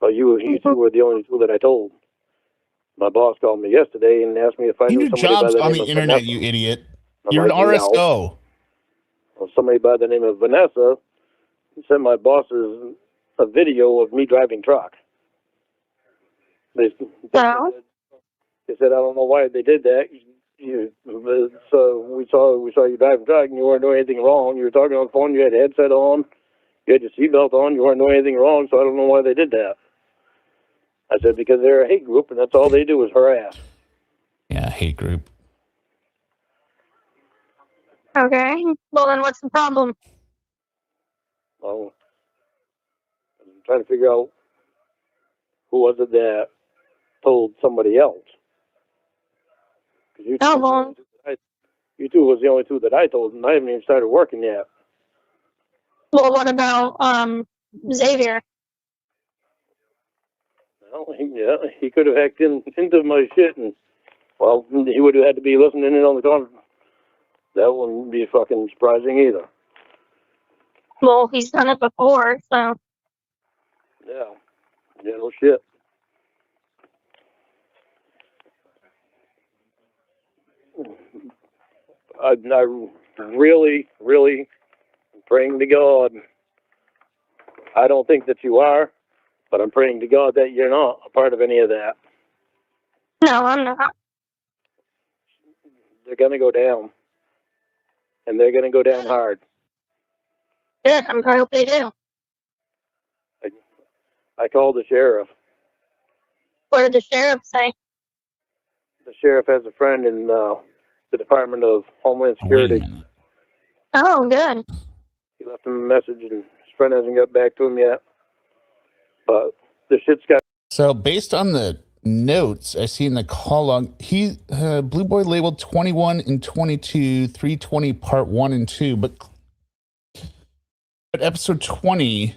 But you two were the only two that I told. My boss called me yesterday and asked me if I knew somebody by the name on the of internet, Vanessa. you idiot. I'm You're an like, RSO. no. Well, somebody by the name of Vanessa sent my bosses a video of me driving truck. They said, I don't know why they did that. So we saw you driving truck and you weren't doing anything wrong. You were talking on the phone. You had a headset on. You had your seatbelt on. You weren't doing anything wrong. So I don't know why they did that. I said because they're a hate group and that's all they do is harass. Yeah, hate group. Okay. Well, then what's the problem? Well, I'm trying to figure out who was it that told somebody else. You two was the only two that I told, and I haven't even started working yet. Well, what about Xavier? Well, he could have hacked into my shit, and well, he would have had to be listening in on the conference. That wouldn't be fucking surprising either. Well, he's done it before, so. Yeah, no shit. I really, really praying to God. I don't think that you are, but I'm praying to God that you're not a part of any of that. No, I'm not. They're going to go down. And they're going to go down hard. Good, I hope they do. I called the sheriff. What did the sheriff say? the sheriff has a friend in the Department of Homeland Security. Oh, good. He left him a message, and his friend hasn't got back to him yet. But the shit's got. So based on the notes I see in the call log, he Blue Boy labeled 21 and 22, 320 part 1 and 2, but episode 20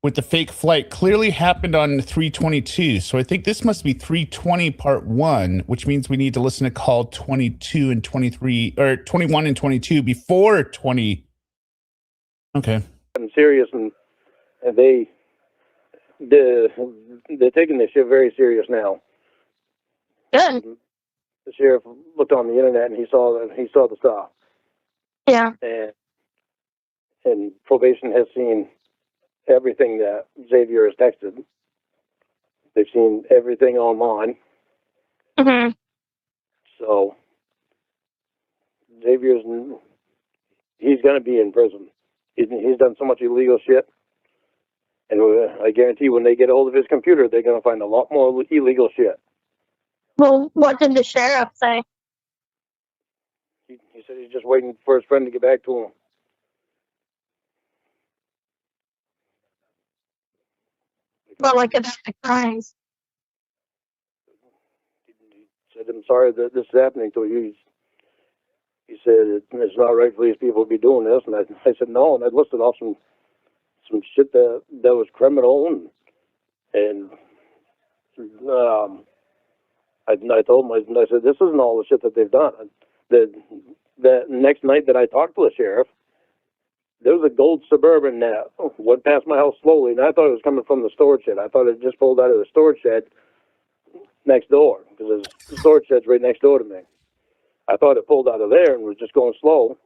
with the fake flight clearly happened on 322. So I think this must be 320 part 1, which means we need to listen to call 22 and 23 or 21 and 22 before 20. Okay. Serious, and they're taking this shit very serious now. Good. The sheriff looked on the internet and he saw the stuff. Yeah. And probation has seen everything that Xavier has texted. They've seen everything online. Mm-hmm. So Xavier's he's going to be in prison. He's done so much illegal shit. And I guarantee when they get a hold of his computer, they're going to find a lot more illegal shit. Well, what did the sheriff say? He said he's just waiting for his friend to get back to him. Well, like about the crimes. He said, I'm sorry that this is happening to you. He said, it's not right for these people to be doing this. And I said, no. And I listed off some shit that was criminal. And I told him, I said, this isn't all the shit that they've done. The next night that I talked to the sheriff, there was a gold Suburban that went past my house slowly, and I thought it was coming from the storage shed. I thought it just pulled out of the storage shed next door, because the storage shed's right next door to me. I thought it pulled out of there and was just going slow.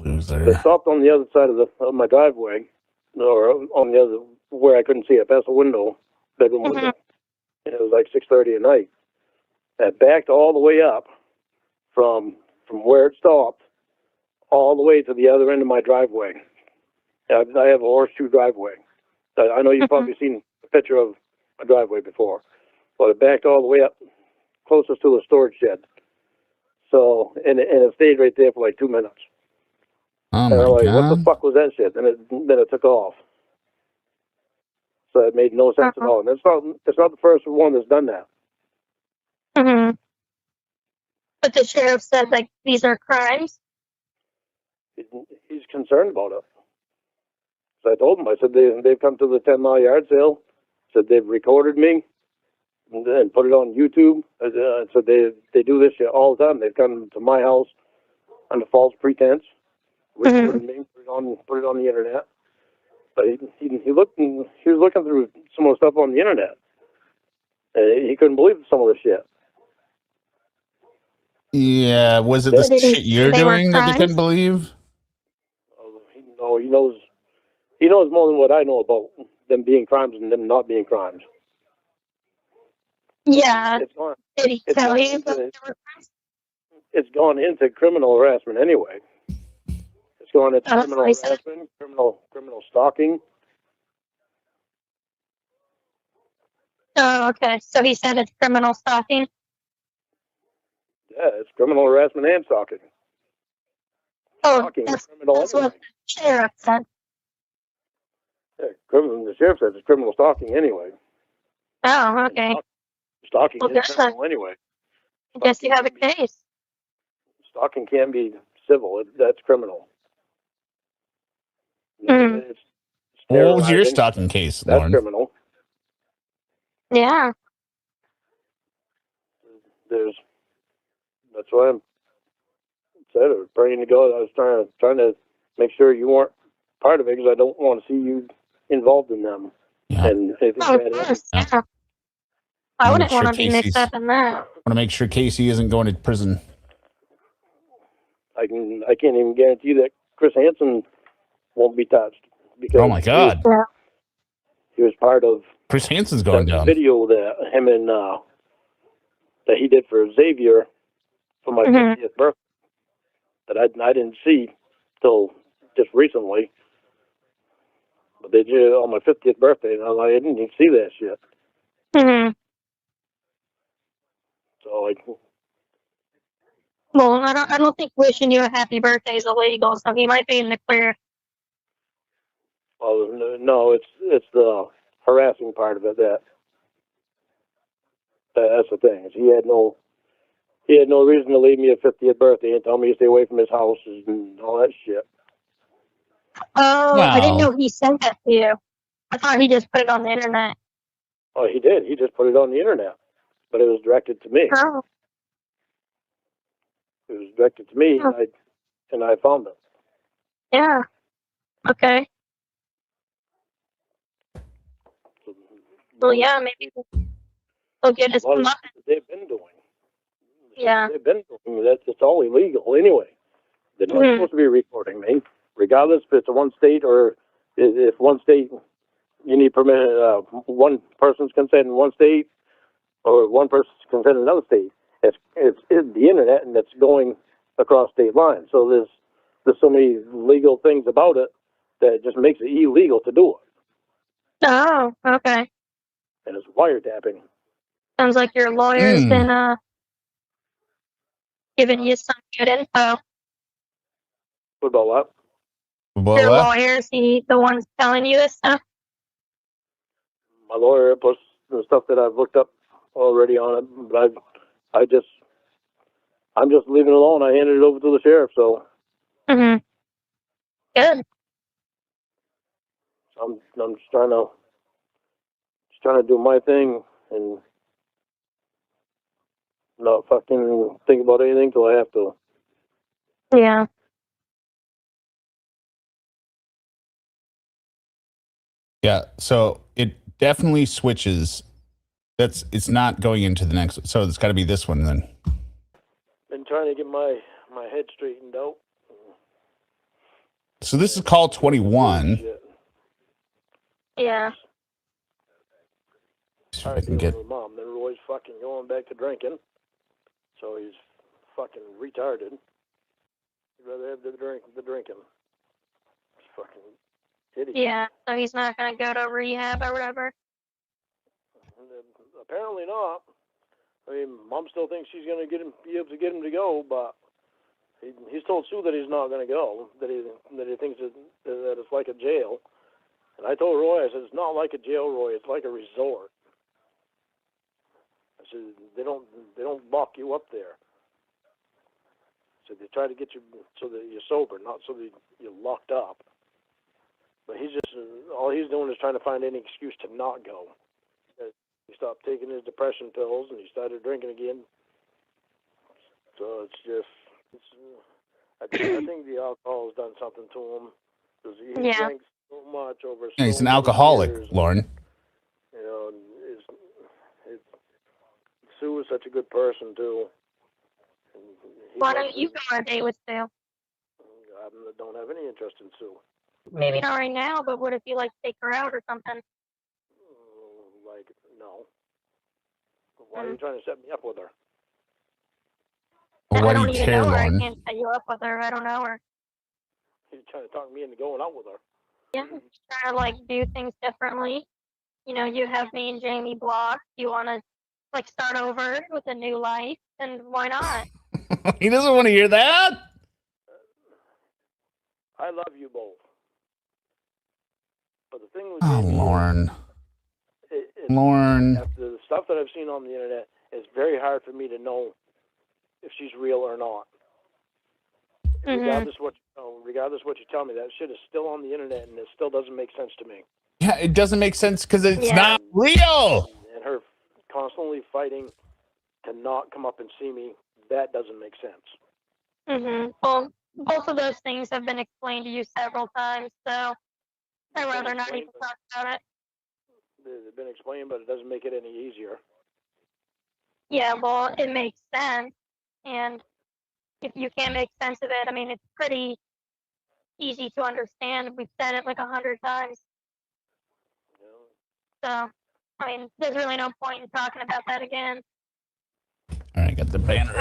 Loser. It stopped on the other side of my driveway, or on the other, where I couldn't see it past the window, bedroom window. And it was like 6:30 at night. It backed all the way up from where it stopped all the way to the other end of my driveway. I have a horseshoe driveway. I know you've probably seen a picture of a driveway before, but it backed all the way up closest to the storage shed. So, and it stayed right there for like 2 minutes. Oh and my I'm like, God. what the fuck was that shit? And then it took off. So it made no sense at all. And it's not the first one that's done that. Mm-hmm. But the sheriff said, like, these are crimes? He's concerned about it. So I told him, I said, they've come to the 10-mile yard sale, said they've recorded me and put it on YouTube. I said they do this shit all the time. They've come to my house under false pretense, recorded me, put it on the internet. But he was looking through some of the stuff on the internet. He couldn't believe some of the shit. Yeah, was it the shit you're doing that they couldn't believe? No, he knows more than what I know about them being crimes and them not being crimes. Yeah. Did he tell you that they were crimes? It's gone into criminal harassment anyway. It's gone into criminal harassment, criminal stalking. Oh, okay. So he said it's criminal stalking? Yeah, it's criminal harassment and stalking. Oh, Stalking that's criminal what the sheriff said. Yeah, the sheriff says it's criminal stalking anyway. Oh, okay. Stalking is criminal anyway. I guess you have a case. Stalking can't be civil. That's criminal. It's what was your stalking case, Lauren? That's criminal. Yeah. That's why I'm said I was praying to God. I was trying to make sure you weren't part of it because I don't want to see you involved in them. Yeah. And of course, yeah. I wouldn't want to be mixed up in that. I want to make sure Casey isn't going to prison. I can't even guarantee that Chris Hansen won't be touched because oh my God, he was part of Chris Hansen's going down. Video that him and that he did for Xavier for my 50th birthday that I didn't see till just recently, but they did it on my 50th birthday, and I didn't even see that shit. Mm-hmm. So Well, I don't think wishing you a happy birthday is illegal, so he might be in the clear. Well, no, it's the harassing part of it that's the thing. He had no reason to leave me a 50th birthday and tell me to stay away from his house and all that shit. Oh, I didn't Wow. know he sent that to you. I thought he just put it on the internet. Oh, he did. He just put it on the internet, but it was directed to me. Oh, It was directed to me, and I found it. yeah. Okay. Well, yeah, maybe we'll get his A lot of muffin. shit that they've been doing. Yeah. They've been doing that. It's all illegal anyway. They're not supposed to be recording me, regardless if it's one state or if one state you need permission, one person's consent in one state or one person's consent in another state. It's the internet and it's going across state lines. So there's so many legal things about it that it just makes it illegal to do it. Oh, okay. And it's wiretapping. Sounds like your lawyer's been giving you some good info. What about what? Your Well, lawyer's the one's telling you this stuff? My lawyer plus the stuff that I've looked up already on it, but I'm just leaving it alone. I handed it over to the sheriff, so Mm-hmm. Good. I'm just trying to do my thing and not fucking think about anything till I have to. Yeah. yeah. So it definitely switches. It's not going into the next. So it's got to be this one then. Been trying to get my head straightened out. So this is call 21. Shit. Yeah. See if I can get. With mom. Then Roy's fucking going back to drinking, so he's fucking retarded. He'd rather have the drinking. It's fucking idiot. Yeah. So he's not gonna go to rehab or whatever. Apparently not. I mean, mom still thinks she's gonna be able to get him to go, but he's told Sue that he's not gonna go. That he thinks that it's like a jail. And I told Roy, I said, it's not like a jail, Roy. It's like a resort. I said, they don't lock you up there. So they try to get you so that you're sober, not so that you're locked up. But he's just all he's doing is trying to find any excuse to not go. He stopped taking his depression pills and he started drinking again. So I think the alcohol has done something to him because he drank so much over. Yeah, he's an alcoholic, years. Lauren. You know, Sue is such a good person too. Why don't you go on a date with Sue? I don't have any interest in Sue. Maybe not right now, but what if you like take her out or something? Like, no. Why are you trying to set me up with her? Well, I why do don't you even care, know her. Lauren? I can't set you up with her. I don't know her. He's trying to talk me into going out with her. Yeah, just trying to like do things differently. You know, you have me and Jamie blocked. You want to like start over with a new life, and why not? He doesn't want to hear that. I love you both. But the thing with Lauren. Lauren. After the stuff that I've seen on the internet, it's very hard for me to know if she's real or not. Regardless of what you tell me, that shit is still on the internet, and it still doesn't make sense to me. Yeah, it doesn't make sense because it's not real. And her constantly fighting to not come up and see me, that doesn't make sense. Well, both of those things have been explained to you several times, so I'd rather not even talk about it. They've been explained, but it doesn't make it any easier. Yeah, well, it makes sense, and if you can't make sense of it, I mean, it's pretty easy to understand. We've said it like 100 times. So, I mean, there's really no point in talking about that again. All right, got the banner.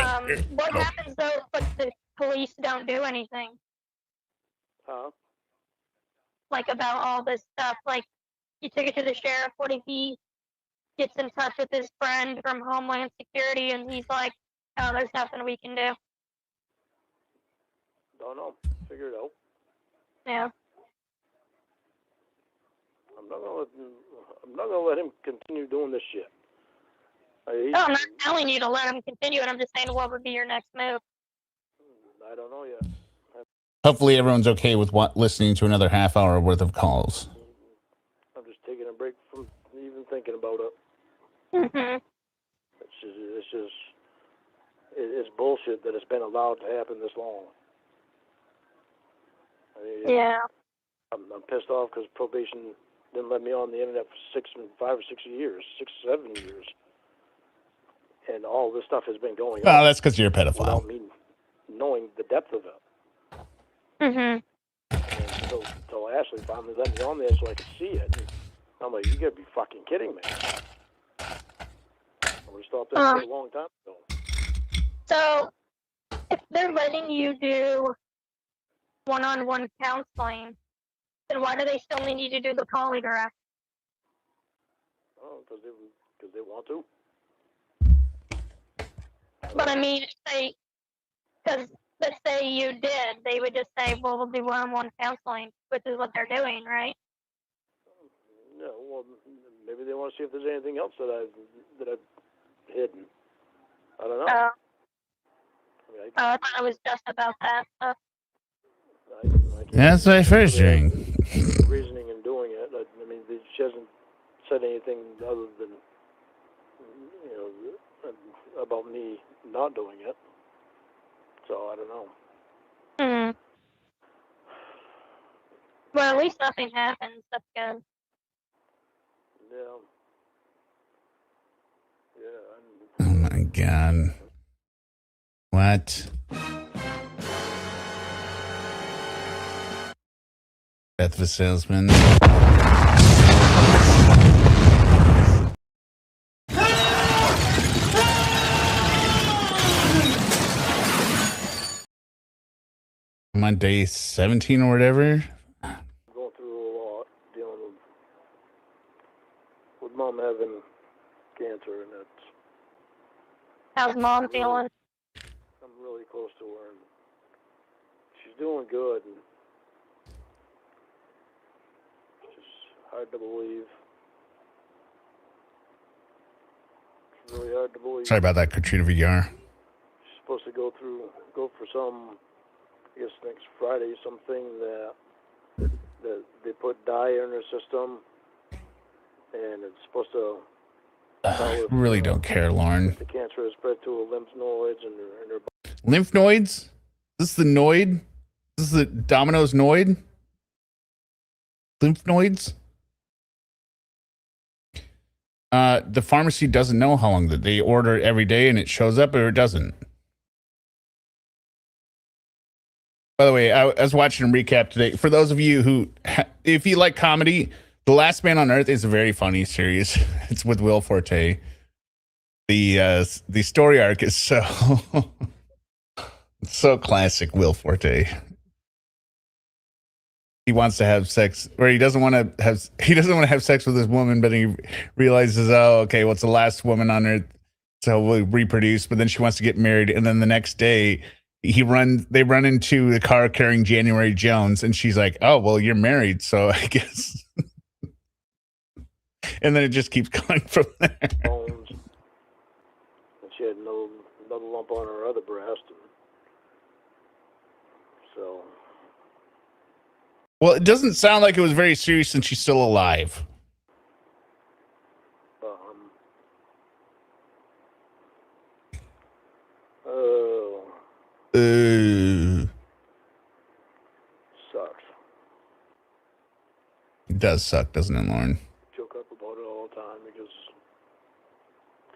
What happens though if the police don't do anything? Huh? Like about all this stuff, like you took it to the sheriff. What if he gets in touch with his friend from Homeland Security and he's like, "Oh, there's nothing we can do"? Don't know. Figure it out. Yeah. I'm not gonna let him continue doing this shit. I'm not telling you to let him continue it. I'm just saying, what would be your next move? I don't know yet. Hopefully everyone's okay with listening to another half hour worth of calls. I'm just taking a break from even thinking about it. Mm-hmm. It's bullshit that it's been allowed to happen this long. Yeah. I'm pissed off because probation didn't let me on the internet for 5 or 6 years, 6 or 7 years, and all this stuff has been going on. Oh, that's because you're a pedophile. Without me knowing the depth of it. Mm-hmm. And so Ashley finally let me on there so I could see it. And I'm like, you gotta be fucking kidding me. I would have stopped that for a long time ago. So, if they're letting you do one-on-one counseling, then why do they still need you to do the polygraph? Oh, because they want to. But I mean, because let's say you did, they would just say, well, we'll do one-on-one counseling, which is what they're doing, right? No, well, maybe they want to see if there's anything else that I've hidden. I don't know. I thought it was just about that stuff. That's my first drink. Reasoning in doing it. I mean, she hasn't said anything other than, about me not doing it. So I don't know. Hmm. Well, at least nothing happens. That's good. Yeah. Oh my God. What? Death of a salesman. I'm on day 17 or whatever. Going through a lot, dealing with Mom having cancer, and How's Mom feeling? I'm really close to her, and she's doing good, and it's just hard to believe. It's really hard to believe. Sorry about that, Katrina VR. She's supposed to go for some, I guess next Friday, something that they put dye in her system, and it's supposed to. I really don't care, Lauren. The cancer has spread to her lymph nodes and her Lymph nodes? Is this the noid? Is this the Domino's noid? Lymph nodes? The pharmacy doesn't know how long that they order every day and it shows up or it doesn't. By the way, I was watching a recap today. For those of you who, if you like comedy, The Last Man on Earth is a very funny series. It's with Will Forte. The story arc is so classic Will Forte. He wants to have sex, or he doesn't want to have sex with this woman, but he realizes, oh, okay, what's the last woman on Earth? So we'll reproduce, but then she wants to get married, and then the next day they run into the car carrying January Jones, and she's like, oh, well, you're married, so I guess. And then it just keeps going from there. bones, and she had another lump on her other breast, and so. Well, it doesn't sound like it was very serious since she's still alive. Sucks. It does suck, doesn't it, Lauren? Joke up about it all the time because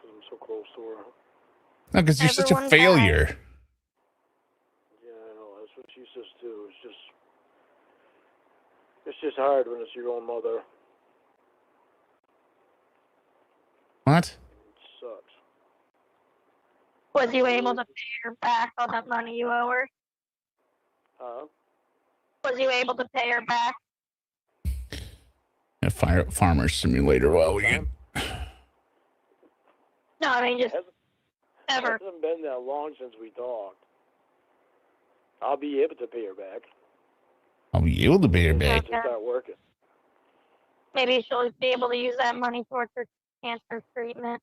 I'm so close to her. No, because you're such a failure. Yeah, I know. That's what she says too. It's just hard when it's your own mother. What? It sucks. Was you able to pay her back all that money you owe her? Huh? Was you able to pay her back? A farmer simulator while we get. No, I mean just ever. It hasn't been that long since we talked. I'll be able to pay her back. I'll be able to pay her back. To start working. Maybe she'll be able to use that money towards her cancer treatment.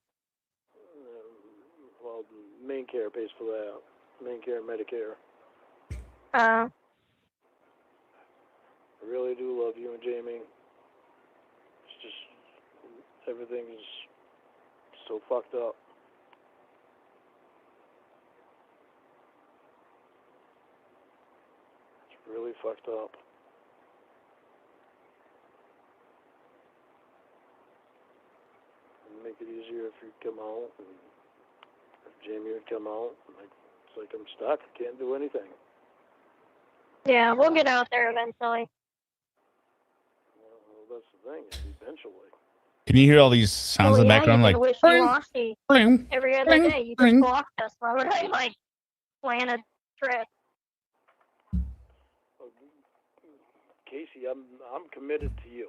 Well, main care pays for that. Main care and Medicare. Uh, I really do love you and Jamie. It's just, everything's so fucked up. It's really fucked up. It'd make it easier if you come out, and if Jamie would come out. It's like I'm stuck. I can't do anything. yeah, we'll get out there eventually. Well, that's the thing. Eventually. Can you hear all these sounds in the background? Like, wishy-washy. bling, Every other bling, day, you bling. just blocked us. Why would I, like, plan a trip? Casey, I'm committed to you.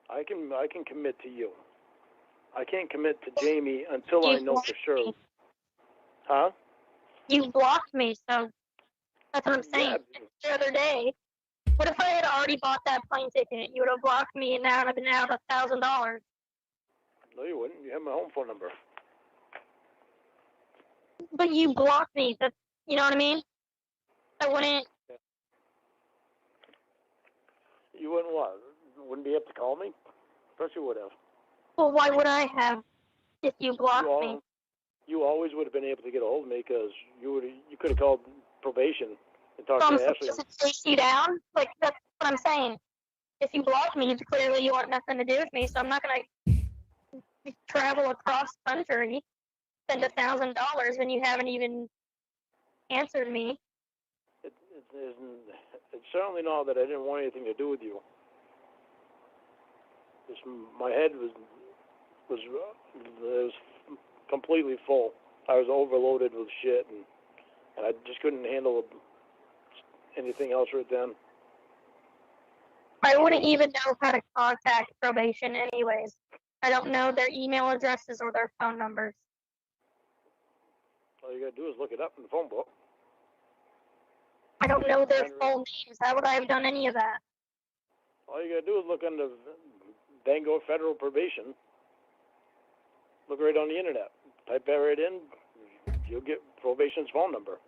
I can commit to you. I can't commit to Jamie until I know for sure. Me. Huh? You blocked me, so that's what I'm saying. Yeah. The other day, what if I had already bought that plane ticket? You would have blocked me, and now I'd have been out $1,000. No, you wouldn't. You have my home phone number. But you blocked me. That's, you know what I mean? I wouldn't. You wouldn't what? Wouldn't be able to call me? Of course you would have. Well, why would I have if you blocked me? You always would have been able to get a hold of me because you could have called probation and talked So I'm to Ashley. supposed to chase you down? Like, that's what I'm saying. If you block me, clearly you want nothing to do with me, so I'm not going to travel across country, spend $1,000 when you haven't even answered me. It's certainly not that I didn't want anything to do with you. My head was completely full. I was overloaded with shit, and I just couldn't handle anything else right then. I wouldn't even know how to contact probation anyways. I don't know their email addresses or their phone numbers. All you gotta do is look it up in the phone book. I don't know their full names. How would I have done any of that? All you gotta do is look under Bangor Federal Probation. Look right on the internet. Type that right in. You'll get probation's phone number.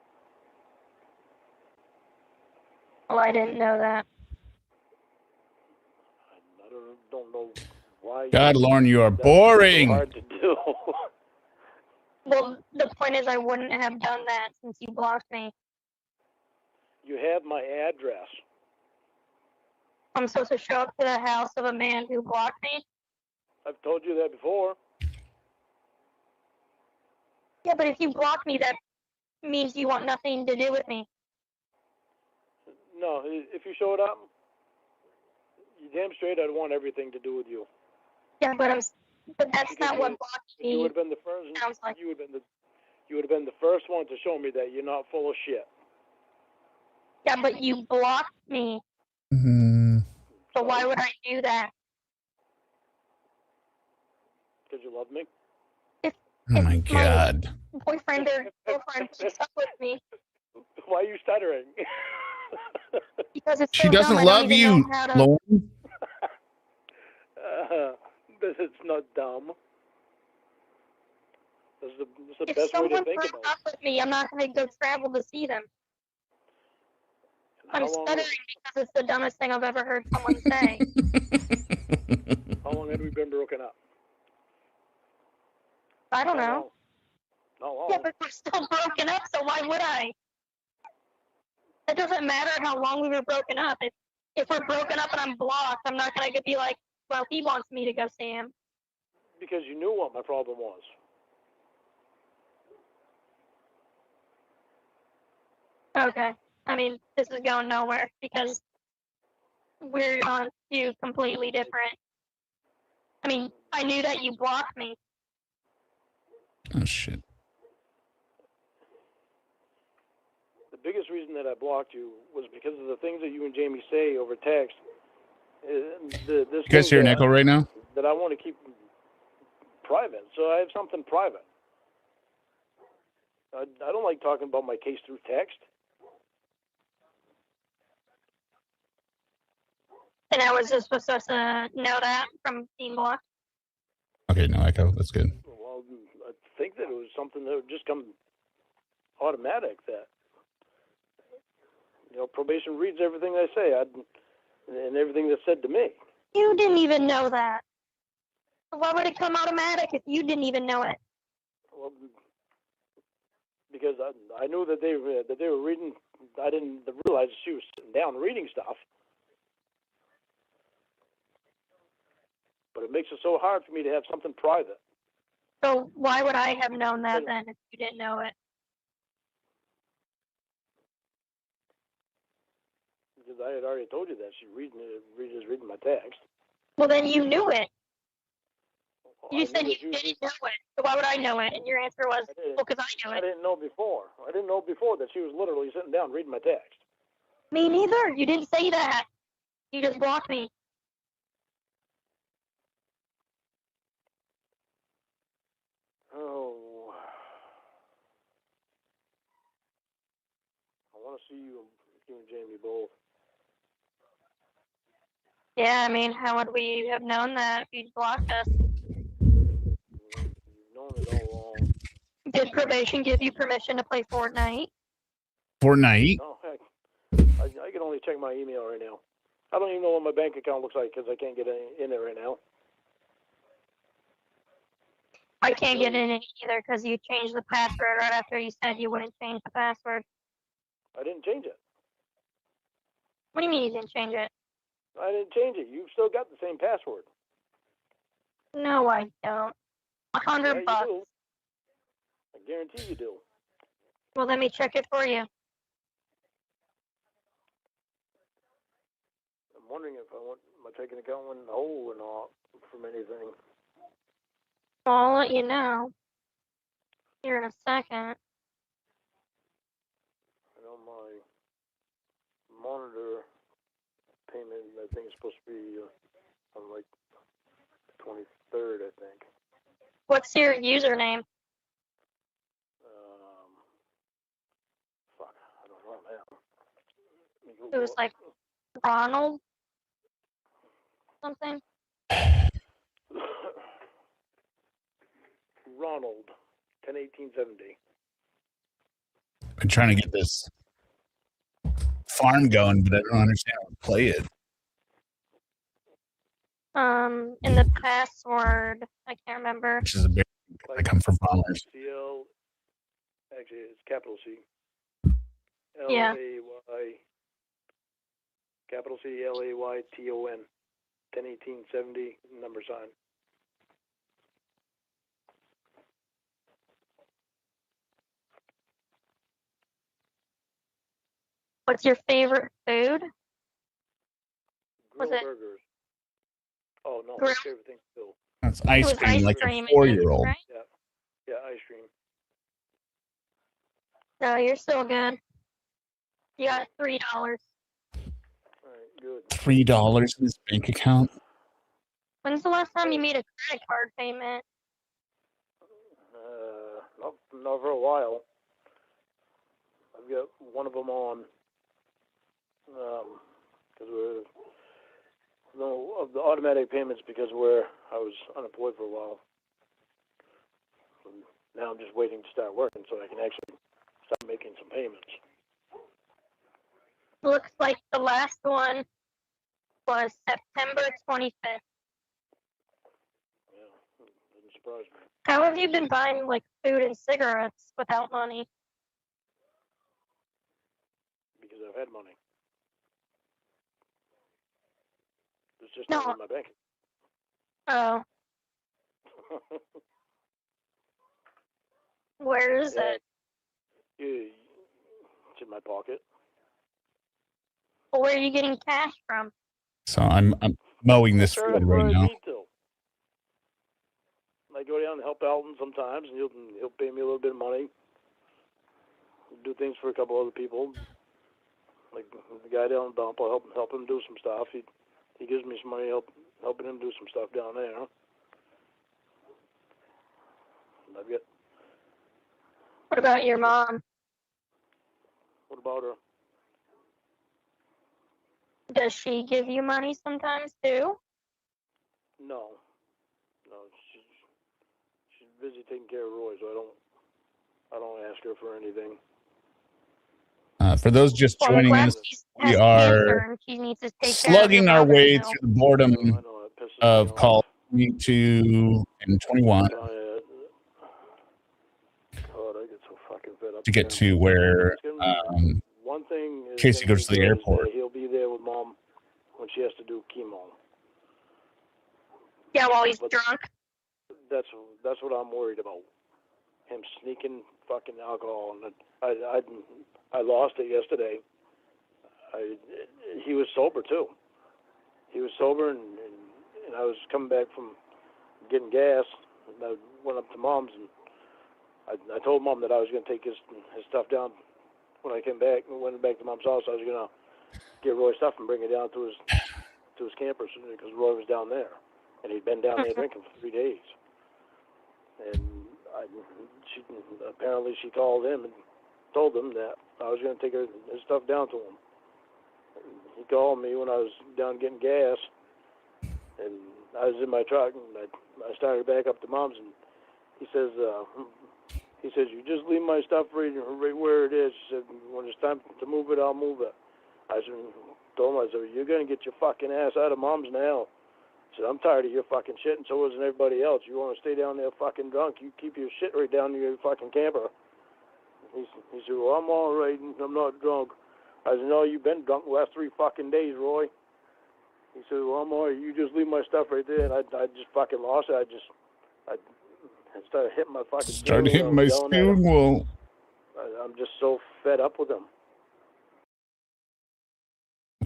Well, I didn't know that. I don't know why. God, Lorne, you are boring. So hard to do. Well, the point is I wouldn't have done that since you blocked me. You have my address. I'm supposed to show up to the house of a man who blocked me? I've told you that before. Yeah, but if you block me, that means you want nothing to do with me. No, if you showed up, you damn straight I'd want everything to do with you. Yeah, but that's not what blocked me. You would have been the first. Sounds like. You would have been the first one to show me that you're not full of shit. Yeah, but you blocked me. Mm-hmm. So why would I do that? Because you love me. Oh my God. Boyfriend or girlfriend breaks up with me. Why are you stuttering? Because it's so She doesn't dumb, love you, Lorne. It's not dumb. That's the If best way to someone think breaks about up with me, I'm not going to go travel to see them. I'm stuttering because it's the dumbest thing I've ever heard someone say. How long have we been broken up? I don't know. No. Yeah, but we're still broken up, so why would I? It doesn't matter how long we were broken up. If we're broken up and I'm blocked, I'm not going to be like, well, he wants me to go see him. Because you knew what my problem was. Okay. I mean, this is going nowhere because we're on two completely different. I mean, I knew that you blocked me. Oh, shit. The biggest reason that I blocked you was because of the things that you and Jamie say over text. You guys hear an echo right now? That I want to keep private, so I have something private. I don't like talking about my case through text. And I was just supposed to know that from being blocked. Okay, no echo. That's good. Well, I think that it was something that would just come automatic. That probation reads everything I say, and everything that's said to me. You didn't even know that. Why would it come automatic if you didn't even know it? Well, because I knew that they were reading. I didn't realize she was sitting down reading stuff. But it makes it so hard for me to have something private. So why would I have known that then if you didn't know it? Because I had already told you that she's reading my text. Well, then you knew it. You I said knew you that didn't know it. So why would I know it? And your answer was, well, because I knew I it. didn't know before. I didn't know before that she was literally sitting down reading my text. Me neither. You didn't say that. You just blocked me. Oh. I want to see you and Jamie both. Yeah, I mean, how would we have known that if you blocked us? You've known it all along. Did probation give you permission to play Fortnite? Fortnite? No, heck. I can only check my email right now. I don't even know what my bank account looks like because I can't get in there right now. I can't get in it either because you changed the password right after you said you wouldn't change the password. I didn't change it. What do you mean you didn't change it? I didn't change it. You've still got the same password. No, I don't. $100 bucks. You do. I guarantee you do. Well, let me check it for you. I'm wondering if my checking account went in the hole or not from anything. Well, I'll let you know here in a second. I know my monitor payment, I think, is supposed to be on like the 23rd, I think. What's your username? Fuck, I don't know now. It was like Ronald something. Ronald, 10/18/70. I'm trying to get this farm going, but I don't understand how to play it. In the password, I can't remember. Which is a big. I come from farmers. CL, actually, it's capital C. Yeah. LAY, capital C, LAYTON, 10/18/70, number sign. What's your favorite food? Grilled Was it burgers. Oh, no, grilled? my favorite thing still. That's It ice was cream, ice like cream, a 4-year-old. right? Yeah, ice cream. No, you're still good. You got $3. All right, good. $3 in his bank account. When's the last time you made a credit card payment? Not for a while. I've got one of them on, because we're, no, of the automatic payments because I was unemployed for a while. So now I'm just waiting to start working so I can actually start making some payments. Looks like the last one was September 25th. Yeah, doesn't surprise me How have you been buying like food and cigarettes without money? because I've had money. It's just No. not in my bank. Oh, where is it? It's in my pocket. Well, where are you getting cash from? So I'm mowing this Sure, field that's where right I now. need to. I go down and help Alton sometimes, and he'll pay me a little bit of money. Do things for a couple other people. Like the guy down the dump, I'll help him do some stuff. He gives me some money, helping him do some stuff down there. And I've got. What about your mom? What about her? Does she give you money sometimes too? No, she's busy taking care of Roy, so I don't ask her for anything. For those just Well, I'm joining glad us, she we has are cancer and she needs to take slugging care our of her way brother, through the boredom I know it pisses of me call off. 22 and 21 God, I get so fucking fed up. to get with him. to where One thing is Casey gonna goes be to the good is airport. that he'll be there with Mom when she has to do chemo. Yeah, while he's But drunk. that's what I'm worried about. Him sneaking fucking alcohol, and I lost it yesterday. He was sober too. He was sober, and I was coming back from getting gas, and I went up to Mom's, and I told Mom that I was going to take his stuff down when I came back. And went back to Mom's house. I was going to get Roy's stuff and bring it down to his camper because Roy was down there, and he'd been down there drinking for 3 days. And apparently she called him and told him that I was going to take his stuff down to him. And he called me when I was down getting gas, and I was in my truck, and I started back up to Mom's, and he says, you just leave my stuff right where it is. He said, when it's time to move it, I'll move it. I told him, you're going to get your fucking ass out of Mom's now. I said, I'm tired of your fucking shit, and so isn't everybody else. You want to stay down there fucking drunk, you keep your shit right down to your fucking camper. He said, well, I'm all right, and I'm not drunk. I said, no, you've been drunk the last 3 fucking days, Roy. He said, well, I'm all right, you just leave my stuff right there. And I just fucking lost it. I started hitting my fucking steering wheel. I'm just so fed up with him.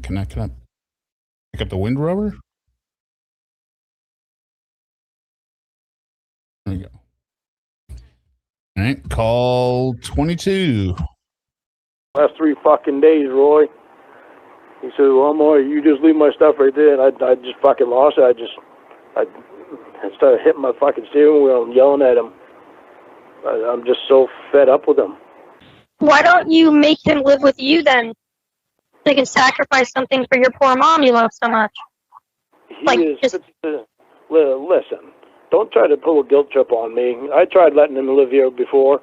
Can I pick up the Wind Rover? There we go. All right, call 22. Last 3 fucking days, Roy. He said, well, I'm all right, you just leave my stuff right there. And I just fucking lost it. I started hitting my fucking steering wheel and yelling at him. I'm just so fed up with him. Why don't you make him live with you then? They can sacrifice something for your poor mom you love so much. Listen, don't try to pull a guilt trip on me. I tried letting him live here before.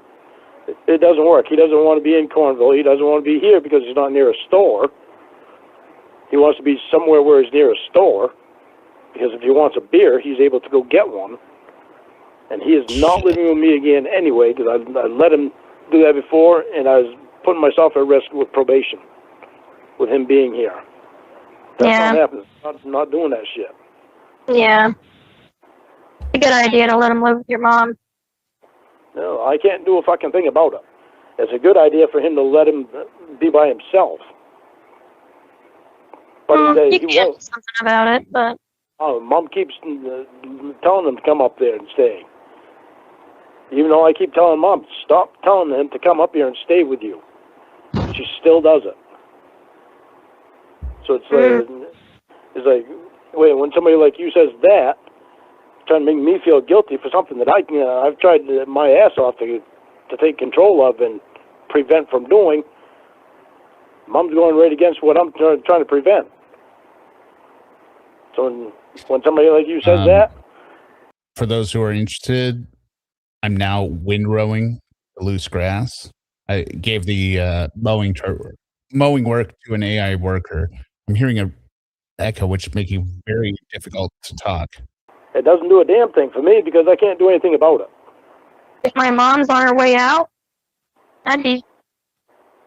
It doesn't work. He doesn't want to be in Cornville. He doesn't want to be here because he's not near a store. He wants to be somewhere where he's near a store, because if he wants a beer, he's able to go get one. And he is not living with me again anyway, because I let him do that before, and I was putting myself at risk with probation, with him being here. That's not happening. I'm not doing that shit. Yeah. It's a good idea to let him live with your mom. No, I can't do a fucking thing about it. It's a good idea for him to let him be by himself. But you can do something about it, but... Mom keeps telling him to come up there and stay. Even though I keep telling Mom, stop telling him to come up here and stay with you. She still does it. So it's like, wait, when somebody like you says that, trying to make me feel guilty for something that I've tried my ass off to take control of and prevent from doing, Mom's going right against what I'm trying to prevent. So when somebody like you says that... For those who are interested, I'm now windrowing the loose grass. I gave the mowing work to an AI worker. I'm hearing an echo, which is making it very difficult to talk. It doesn't do a damn thing for me because I can't do anything about it. If my mom's on her way out, I'd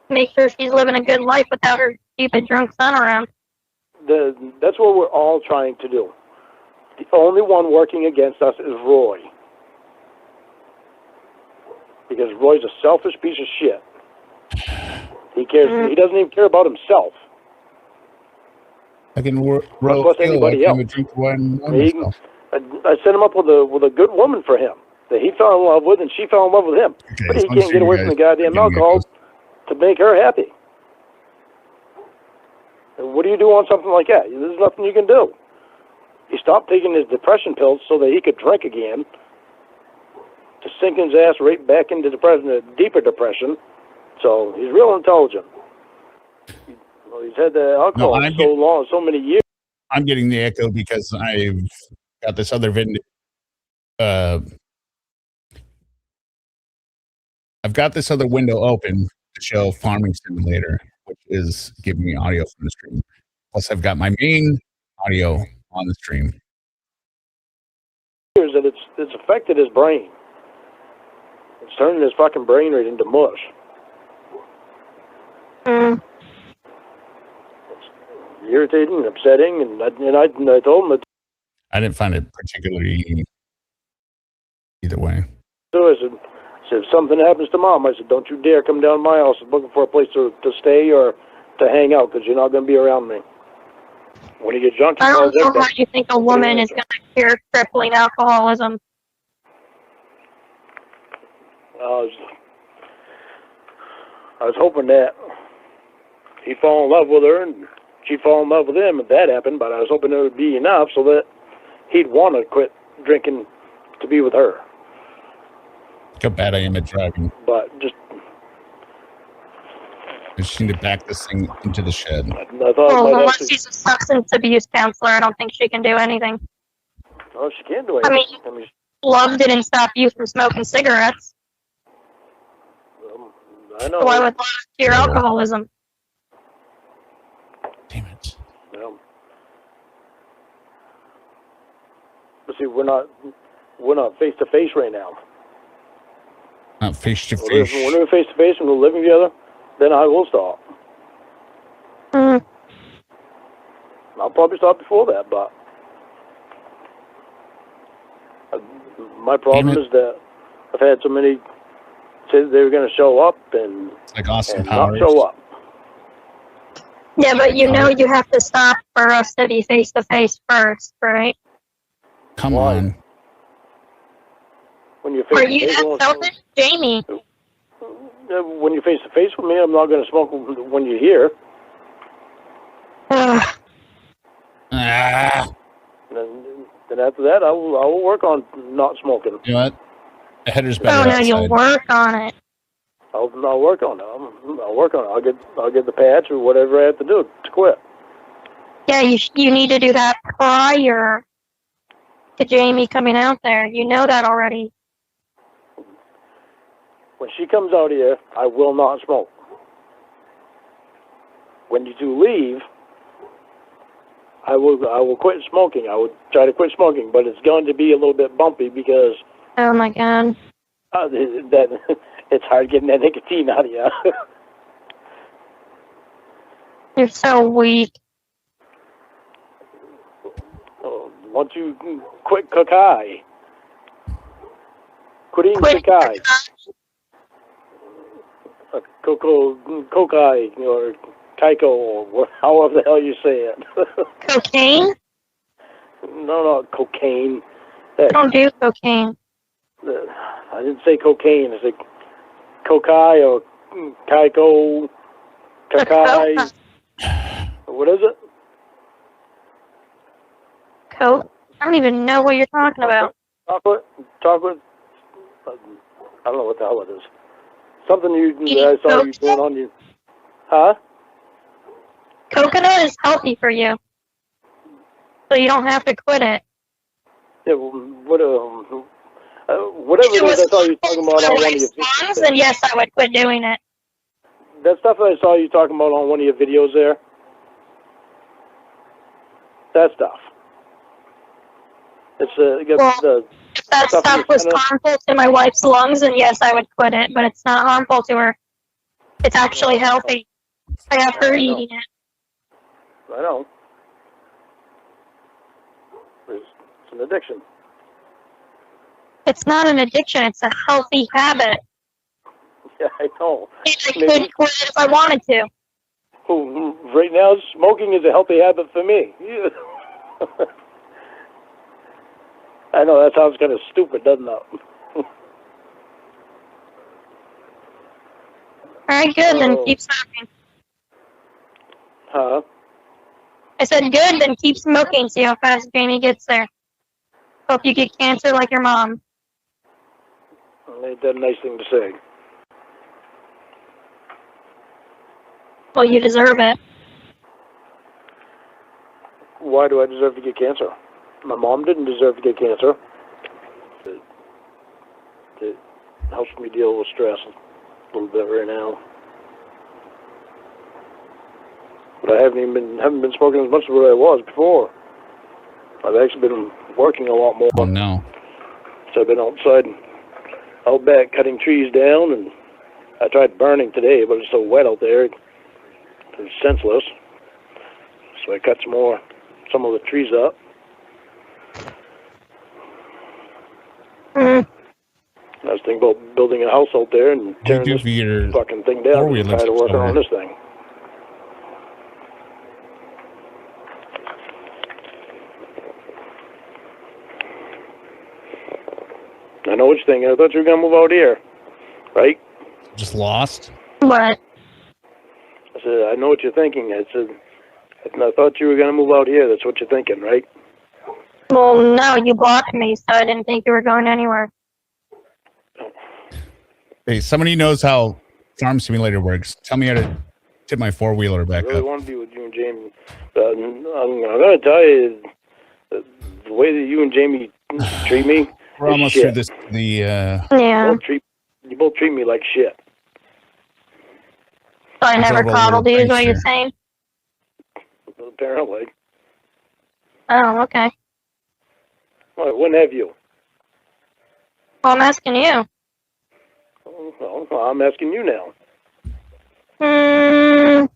make sure she's living a good life without her stupid drunk son around. That's what we're all trying to do. The only one working against us is Roy. Because Roy's a selfish piece of shit. He cares. He doesn't even care about himself. I can plus anybody else. I set him up with a good woman for him that he fell in love with, and she fell in love with him. Okay, but he can't get away from the goddamn alcohol to make her happy. And what do you do on something like that? There's nothing you can do. He stopped taking his depression pills so that he could drink again, to sink his ass right back into depression, a deeper depression. So he's real intelligent. Well, he's had the alcohol No, so long, so many years. I'm getting the echo because I've got this other I've got this other window open to show Farming Simulator, which is giving me audio from the stream. Plus, I've got my main audio on the stream. That it's affected his brain. It's turning his fucking brain right into mush. It's irritating and upsetting, and I told him that. I didn't find it particularly either way. So I said, if something happens to Mom, I said, don't you dare come down to my house looking for a place to stay or to hang out, because you're not going to be around me. When you get drunk, I don't know how you think a woman is going to cure crippling alcoholism. I was hoping that he'd fall in love with her and she'd fall in love with him if that happened, but I was hoping it would be enough so that he'd want to quit drinking to be with her. Look how bad I am at driving. But just... I just need to back this thing into the shed. I thought well, unless she's a substance abuse counselor, I don't think she can do anything. Oh, she can't do anything. I mean, love didn't stop you from smoking cigarettes. I know. So why would love cure alcoholism? Damn it. But see, we're not face to face right now. Not face to face. When we're face to face and we're living together, then I will stop. I'll probably stop before that, but my problem is that I've had so many say they were going to show up and, like Austin and Powers. not show up. Yeah, but you know you have to stop for us to be face to face first, right? Come on. When you're face Are to you face, that selfish, Jamie? When you're face to face with me, I'm not going to smoke when you're here. Then after that, I will work on not smoking. You know what? The header's better Oh, now outside. you'll work on it. I'll work on it. I'll work on it. I'll get the patch or whatever I have to do to quit. Yeah, you need to do that prior to Jamie coming out there. You know that already. When she comes out here, I will not smoke. When you do leave, I will quit smoking. I will try to quit smoking, but it's going to be a little bit bumpy because Oh my God. that it's hard getting that nicotine out of you. You're so weak. Once you quit cocaine, quit eating cocaine. Cocaine or Kaiko or however the hell you say it. Cocaine? No, cocaine. Don't do cocaine. I didn't say cocaine. I said cocaine or Kaiko, Kakai. What is it? Coke? I don't even know what you're talking about. Chocolate. I don't know what the hell it is. Something I saw you doing on you. Huh? Coconut is healthy for you, so you don't have to quit it. Yeah, whatever it is I saw you talking about on one of your videos. Then yes, I would quit doing it. That stuff that I saw you talking about on one of your videos there. That stuff. It's if that stuff was harmful to my wife's lungs, then yes, I would quit it. But it's not harmful to her. It's actually healthy. I have her eating it. I know. It's an addiction. It's not an addiction. It's a healthy habit. Yeah, I know. And I could quit it if I wanted to. Right now, smoking is a healthy habit for me. Yeah. I know, that sounds kind of stupid, doesn't it? All right, good. Then keep smoking. Huh? I said good. Then keep smoking. See how fast Jamie gets there. Hope you get cancer like your mom. Ain't that a nice thing to say? Well, you deserve it. Why do I deserve to get cancer? My mom didn't deserve to get cancer. It helps me deal with stress a little bit right now. But I haven't been smoking as much as what I was before. I've actually been working a lot more. Oh no. So I've been out back cutting trees down, and I tried burning today, but it's so wet out there, it's senseless. So I cut some of the trees up. Mm. I was thinking about building a house out there and tearing this fucking thing down and trying to work on this thing. I know what you're thinking. I thought you were going to move out here, right? Just lost? What? I said, I know what you're thinking. I said, I thought you were going to move out here. That's what you're thinking, right? Well, no, you blocked me, so I didn't think you were going anywhere. Hey, somebody knows how Farm Simulator works. Tell me how to tip my four-wheeler back up. I really up. want to be with you and Jamie. I'm going to tell you, the way that you and Jamie treat me, we're almost shit. through this. Yeah. You both treat me like shit. So I never coddled you, is what you're saying? Apparently. Oh, okay. Well, when have you? Well, I'm asking you. Well, I'm asking you now. I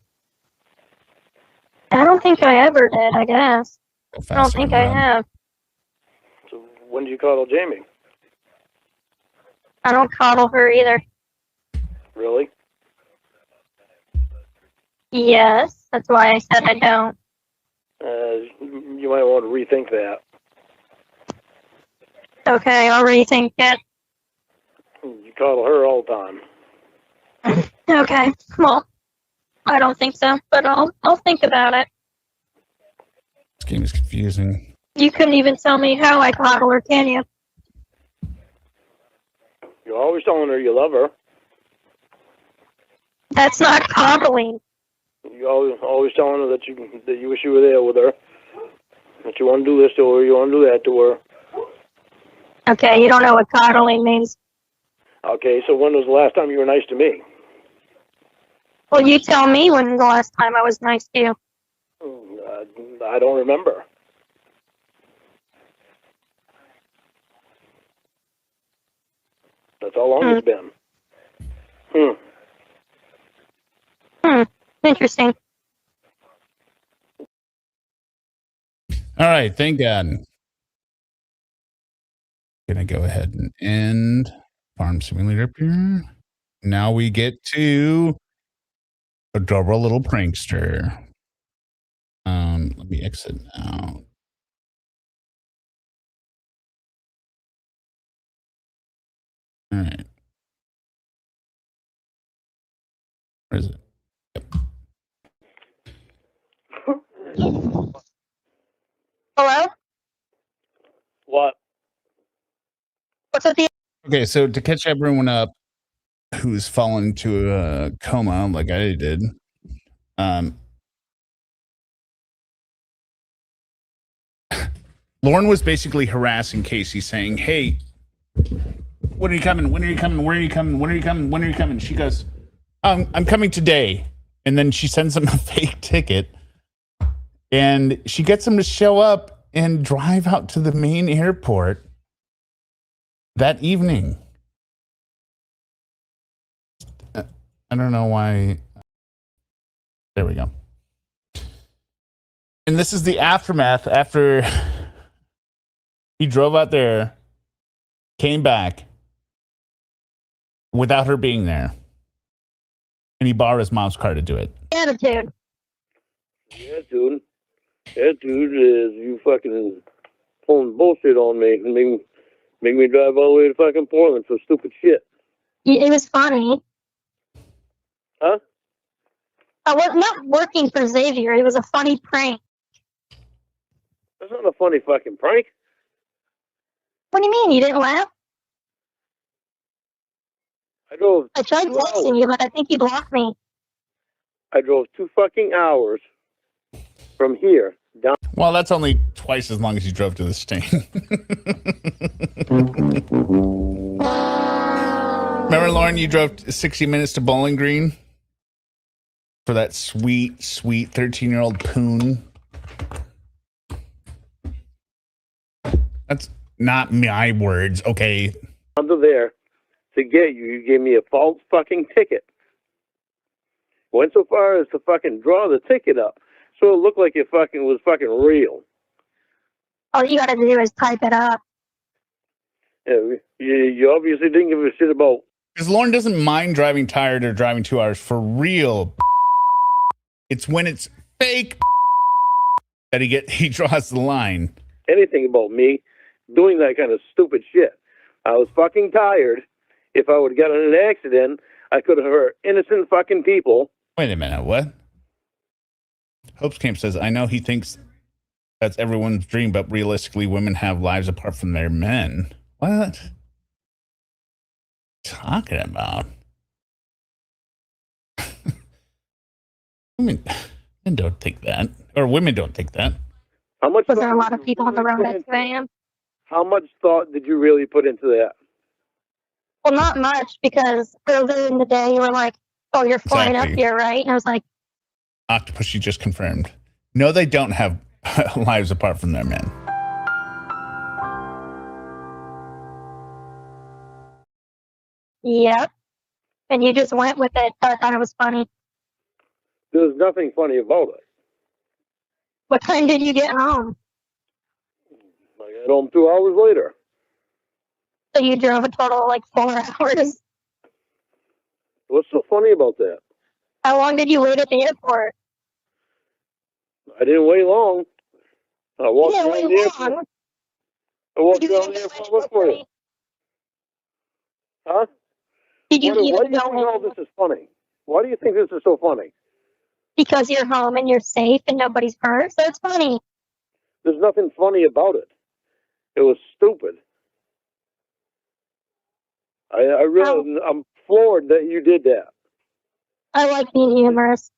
don't think I ever did, I guess. I don't think I have. So when did you coddle Jamie? I don't coddle her either. Really? Yes, that's why I said I don't. You might want to rethink that. Okay, I'll rethink it. You coddle her all the time. Okay, well, I don't think so, but I'll think about it. This game is confusing. You couldn't even tell me how I coddle her, can you? You're always telling her you love her. That's not coddling. You always telling her that you wish you were there with her. That you want to do this to her, you want to do that to her. Okay, you don't know what coddling means. Okay, so when was the last time you were nice to me? Well, you tell me when the last time I was nice to you. I don't remember. That's how long it's been. Interesting. All right, thank God. Gonna go ahead and end Farm Simulator up here. Now we get to Adorable Little Prankster. Let me exit now. All right. Where is it? Yep. Hello? What? What's at the Okay, so to catch everyone up who's fallen into a coma like I did, Lorne was basically harassing Casey, saying, "Hey, when are you coming? When are you coming? Where are you coming? When are you coming? When are you coming?" She goes, I'm coming today. And then she sends him a fake ticket. And she gets him to show up and drive out to the main airport that evening. I don't know why. There we go. And this is the aftermath after he drove out there, came back without her being there. And he borrowed his mom's car to do it. attitude? Yeah, dude. Attitude is you fucking pulling bullshit on me and make me drive all the way to fucking Portland for stupid shit. It was funny. Huh? I was not working for Xavier. It was a funny prank. That's not a funny fucking prank. What do you mean? You didn't laugh? I tried texting you, but I think you blocked me. I drove 2 fucking hours from here Well, that's only twice as long as you drove to the sting. Remember, Lauren, you drove 60 minutes to Bowling Green for that sweet, sweet 13-year-old poon? That's not my words, okay? Under there to get you. You gave me a false fucking ticket. Went so far as to fucking draw the ticket up so it looked like it fucking was fucking real. All you gotta do is type it up. Yeah, you obviously didn't give a shit about. Because Lauren doesn't mind driving tired or driving 2 hours for real. It's when it's fake that he draws the line. Anything about me doing that kind of stupid shit. I was fucking tired. If I would have gotten in an accident, I could have hurt innocent fucking people. Wait a minute, what? Hope's Camp says, I know he thinks that's everyone's dream, but realistically, women have lives apart from their men. What? Talking about? Men don't think that. Or women don't think that. How much? Was there a lot of people on the road at 2 a.m.? How much thought did you really put into that? Well, not much, because earlier in the day you were like, oh, you're flying up here, right? And I was like, Octopus, you just confirmed. No, they don't have lives apart from their men. yep. And you just went with it. So I thought it was funny. There's nothing funny about it. What time did you get home? I got home 2 hours later. So you drove a total of like 4 hours. What's so funny about that? How long did you wait at the airport? I didn't wait long. I walked You around didn't the wait airport. long. I walked Did you around the even airport go look for you. Huh? Did you Why do you even think go all this is funny? Why do you think this is so funny? Because you're home and you're safe and nobody's hurt, so it's funny. There's nothing funny about it. It was stupid. I'm floored that you did that. I like being humorous.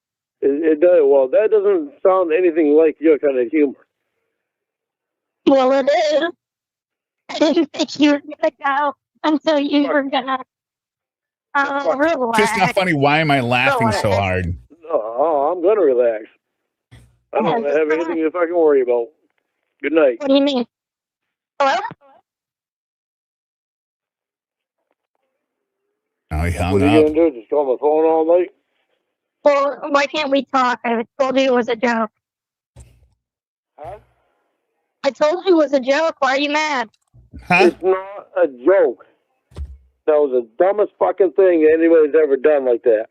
It does. Well, that doesn't sound anything like your kind of humor. Well, it is. I didn't think you were gonna go until you were gonna relax. Just not funny. Why am I laughing so hard? Oh, I'm gonna relax. I don't have anything to fucking worry about. Good night. What do you mean? Hello? Oh, he hung What are you up. gonna do? Just go on my phone all night? Well, why can't we talk? I told you it was a joke. Huh? I told you it was a joke. Why are you mad? Huh? It's not a joke. That was the dumbest fucking thing anybody's ever done like that.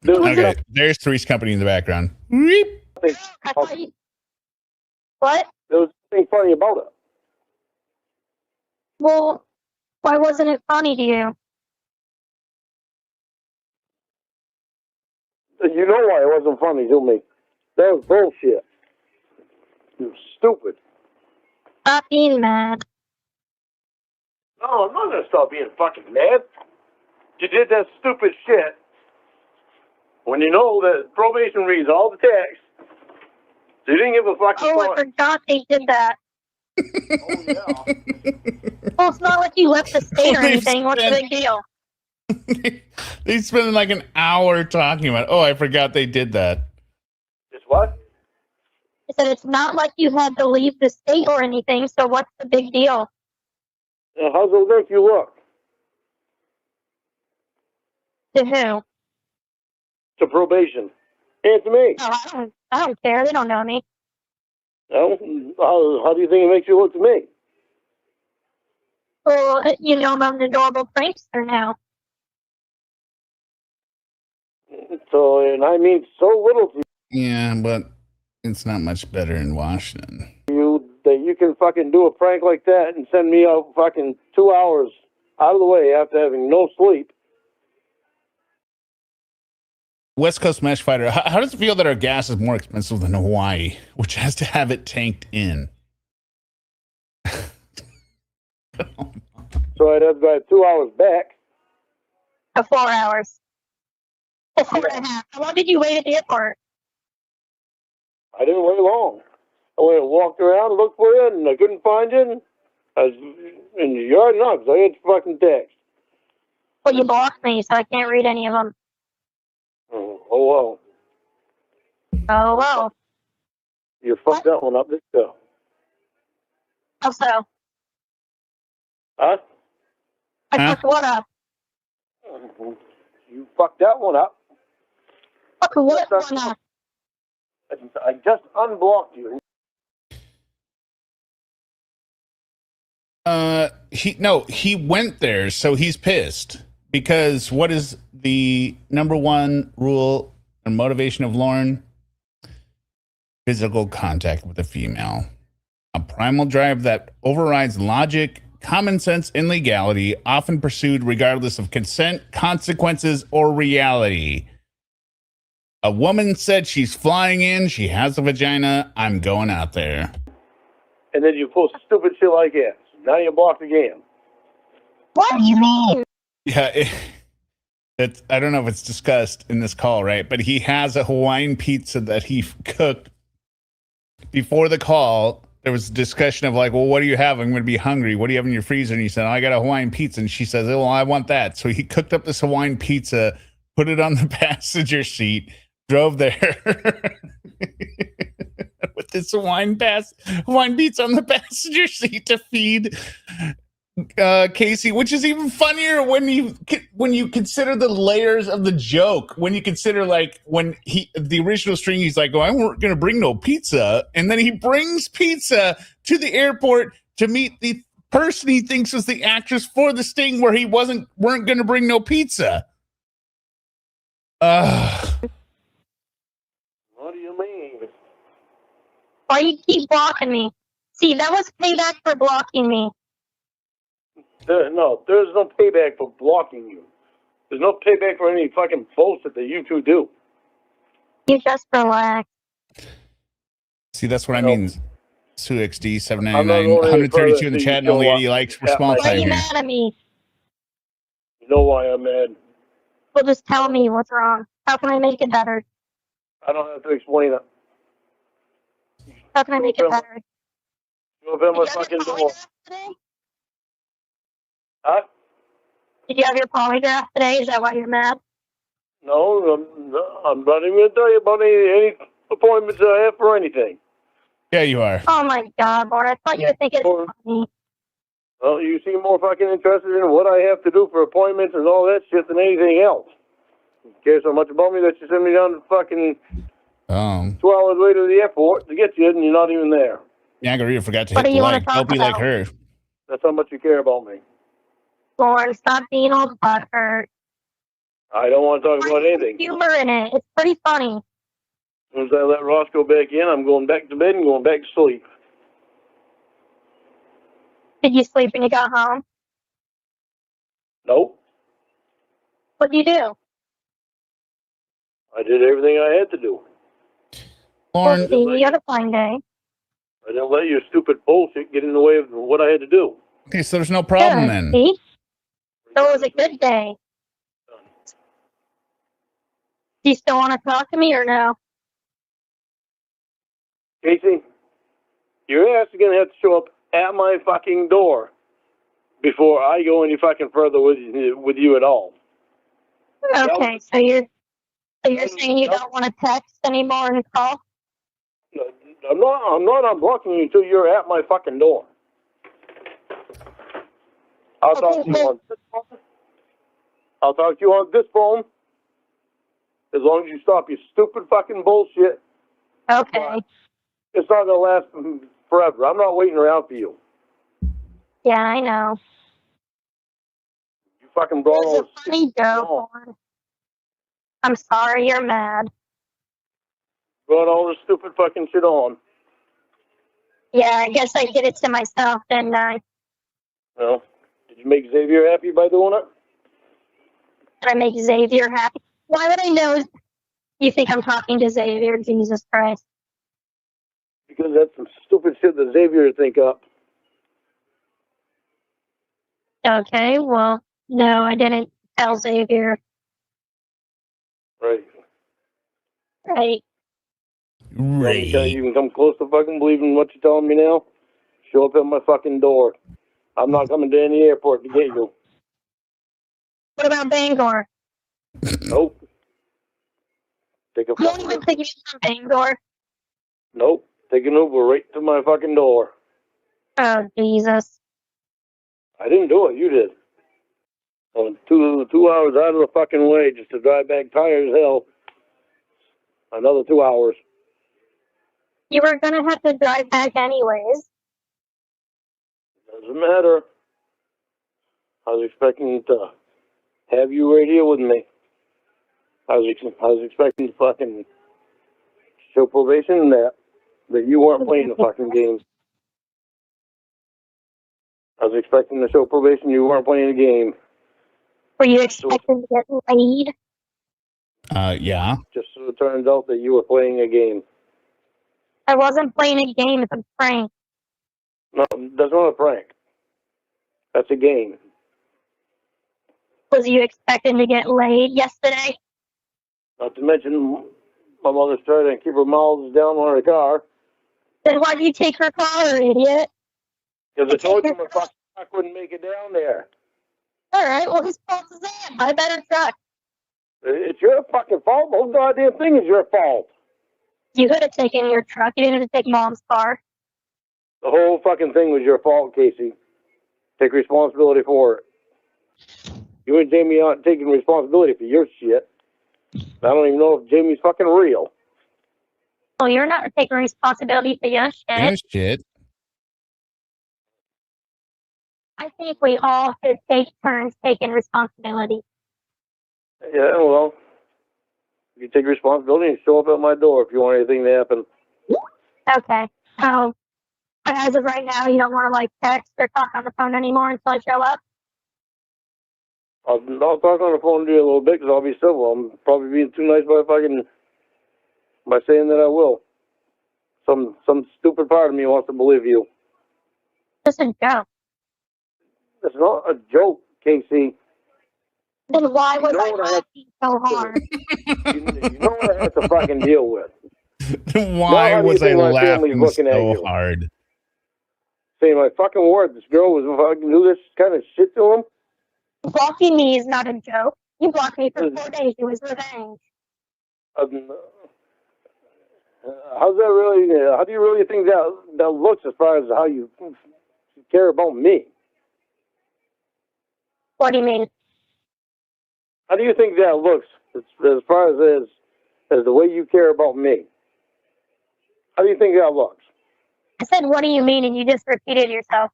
Okay, there's Three's Company in the background. Weep. I thought you... What? There was nothing funny about it. Well, why wasn't it funny to you? You know why it wasn't funny to me. That was bullshit. You're stupid. Stop being mad. No, I'm not gonna stop being fucking mad. You did that stupid shit when you know that probation reads all the text. So you didn't give a fucking Oh, I fuck. forgot they did that. Oh, yeah. Well, it's not like you left the state or anything. What's the big deal? They spent like an hour talking about, oh, I forgot they did that. It's what? I said it's not like you had to leave the state or anything, so what's the big deal? How's it make you look? To who? To probation. And to me. Oh, I don't care. They don't know me. Well, how do you think it makes you look to me? Well, you know I'm an adorable prankster now. So, and I mean so little to Yeah, but it's not much better in Washington. you that you can fucking do a prank like that and send me out fucking 2 hours out of the way after having no sleep. West Coast Mesh Fighter, how does it feel that our gas is more expensive than Hawaii, which has to have it tanked in? So I'd have to drive 2 hours back. 4 hours. 4.5. How long did you wait at the airport? I didn't wait long. I went and walked around, looked for you, and I couldn't find you. And I was in your yard now because I had your fucking text. Well, you blocked me, so I can't read any of them. Oh well. Oh, well. You fucked that one up. Let's go. How so? Huh? I fucked what up? You fucked that one up. Fuck what one up? I just unblocked you. He went there, so he's pissed because what is the number one rule and motivation of Lorne? Physical contact with a female. A primal drive that overrides logic, common sense, and legality, often pursued regardless of consent, consequences, or reality. A woman said she's flying in, she has a vagina, I'm going out there. And then you post stupid shit like that. Now you're blocked again. What do you mean? Yeah, I don't know if it's discussed in this call, right? But he has a Hawaiian pizza that he cooked before the call. There was a discussion of like, well, what do you have? I'm going to be hungry. What do you have in your freezer? And he said, oh, I got a Hawaiian pizza. And she says, oh, well, I want that. So he cooked up this Hawaiian pizza, put it on the passenger seat, drove there with this Hawaiian pizza on the passenger seat to feed Casey, which is even funnier when you consider the layers of the joke. When you consider like when the original string, he's like, "Oh, I'm going to bring no pizza," and then he brings pizza to the airport to meet the person he thinks was the actress for the sting, where he weren't going to bring no pizza. What do you mean? Why you keep blocking me? See, that was payback for blocking me. No, there's no payback for blocking you. There's no payback for any fucking bullshit that you two do. You just relax. See, that's what I mean. SuXD 799, 132 in the chat, and only 80 likes. We're small Why are time you here. mad at me? You know why I'm mad? Well, just tell me what's wrong. How can I make it better? I don't have to explain it. How can I make it better? You open my Did you have fucking your door. polygraph today? Huh? Did you have your polygraph today? Is that why you're mad? No, I'm not even going to tell you about any appointments I have for anything. Yeah, you are. Oh my God, Lord! I thought you were thinking it's funny. Well, you seem more fucking interested in what I have to do for appointments and all that shit than anything else. You care so much about me that you send me down to fucking 2 hours way to the airport to get you, and you're not even there. Margarita forgot to What hit do the you wanna like. talk Don't be like about? her. That's how much you care about me. Lauren, stop being all butthurt. I don't want to talk about anything. Humor in it. It's pretty funny. As soon as I let Ross go back in, I'm going back to bed and going back to sleep. Did you sleep when you got home? Nope. What did you do? I did everything I had to do. Lauren, See, you had a fine day. I didn't let your stupid bullshit get in the way of what I had to do. okay, so there's no problem Good. then. See? So it was a good day. Do you still want to talk to me or no? Casey, your ass is going to have to show up at my fucking door before I go any fucking further with you at all. Okay, so you're saying you don't want to text anymore and call? I'm not unblocking you until you're at my fucking door. I'll talk to you on this phone. I'll talk to you on this phone. As long as you stop your stupid fucking bullshit. Okay. It's not gonna last forever. I'm not waiting around for you. Yeah, I know. You fucking brought It all was this a funny shit joke, on. Lauren. I'm sorry you're mad. Brought all this stupid fucking shit on. Yeah, I guess I did it to myself, didn't I? Well, did you make Xavier happy by doing it? Did I make Xavier happy? Why would I know you think I'm talking to Xavier? Jesus Christ. Because that's some stupid shit that Xavier would think up. Okay, well, no, I didn't tell Xavier. Right. Right. Ray. You can come close to fucking believing what you're telling me now. Show up at my fucking door. I'm not coming to any airport to get you. What about Bangor? Nope. Take a I won't fucking even take you from Bangor. Nope. Take an Uber right to my fucking door. Oh, Jesus. I didn't do it. You did. Well, 2 hours out of the fucking way just to drive back tired as hell. Another 2 hours. You were going to have to drive back anyways. Doesn't matter. I was expecting to have you right here with me. I was expecting to fucking show probation that you weren't playing the fucking game. I was expecting to show probation you weren't playing the game. Were you expecting to get laid? Yeah. Just so it turns out that you were playing a game. I wasn't playing a game, it's a prank. No, that's not a prank. That's a game. Was you expecting to get laid yesterday? Not to mention, my mother's trying to keep her mouths down on her car. Then why did you take her car, idiot? Because I told you my fucking truck wouldn't make it down there. Alright, well, whose fault is that? Buy a better truck. It's your fucking fault. The whole goddamn thing is your fault. You could have taken your truck. You didn't have to take Mom's car. The whole fucking thing was your fault, Casey. Take responsibility for it. You and Jamie aren't taking responsibility for your shit. I don't even know if Jamie's fucking real. Well, you're not taking responsibility for your shit. Yeah, shit. I think we all should take turns taking responsibility. Yeah, well, you take responsibility and show up at my door if you want anything to happen. Okay. So, as of right now, you don't want to, like, text or talk on the phone anymore until I show up? I'll talk on the phone to you a little bit because I'll be civil. I'm probably being too nice by saying that I will. Some stupid part of me wants to believe you. Just a joke. It's not a joke, Casey. Then why was know I what I laughing so hard? You know what I have to fucking deal with. Why Now, was I laughing looking at so you? hard? Saying my fucking word, this girl was fucking do this kind of shit to him. Blocking me is not a joke. You blocked me for 4 days. It was revenge. How's that really? How do you really think that looks as far as how you care about me? What do you mean? How do you think that looks as far as the way you care about me? How do you think that looks? I said, what do you mean? And you just repeated yourself.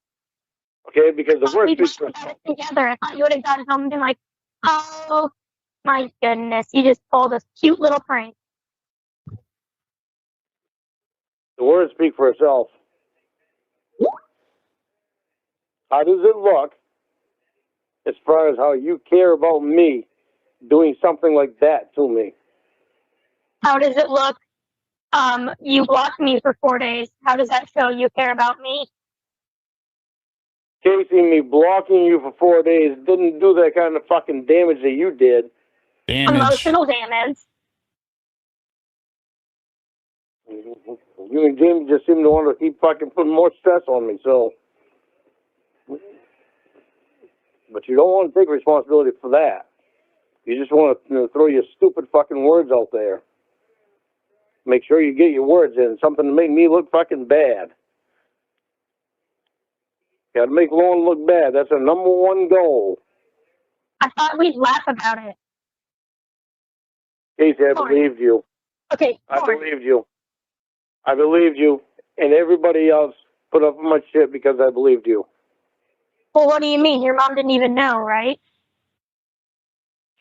Okay, because the word We speaks talked for about it together. I thought you would have gotten home and been like, oh, my goodness. You just pulled a cute little prank. the words speak for itself. How does it look as far as how you care about me doing something like that to me? How does it look? You blocked me for 4 days. How does that show you care about me? Casey, me blocking you for 4 days didn't do that kind of fucking damage that you did. Damage. Emotional damage. You and Jamie just seem to want to keep fucking putting more stress on me, so. But you don't want to take responsibility for that. You just want to throw your stupid fucking words out there. Make sure you get your words in. Something to make me look fucking bad. Got to make Lorne look bad. That's our number one goal. I thought we'd laugh about it. Casey, I believed you. Okay, I believed you. I believed you. And everybody else put up with my shit because I believed you. Well, what do you mean? Your mom didn't even know, right?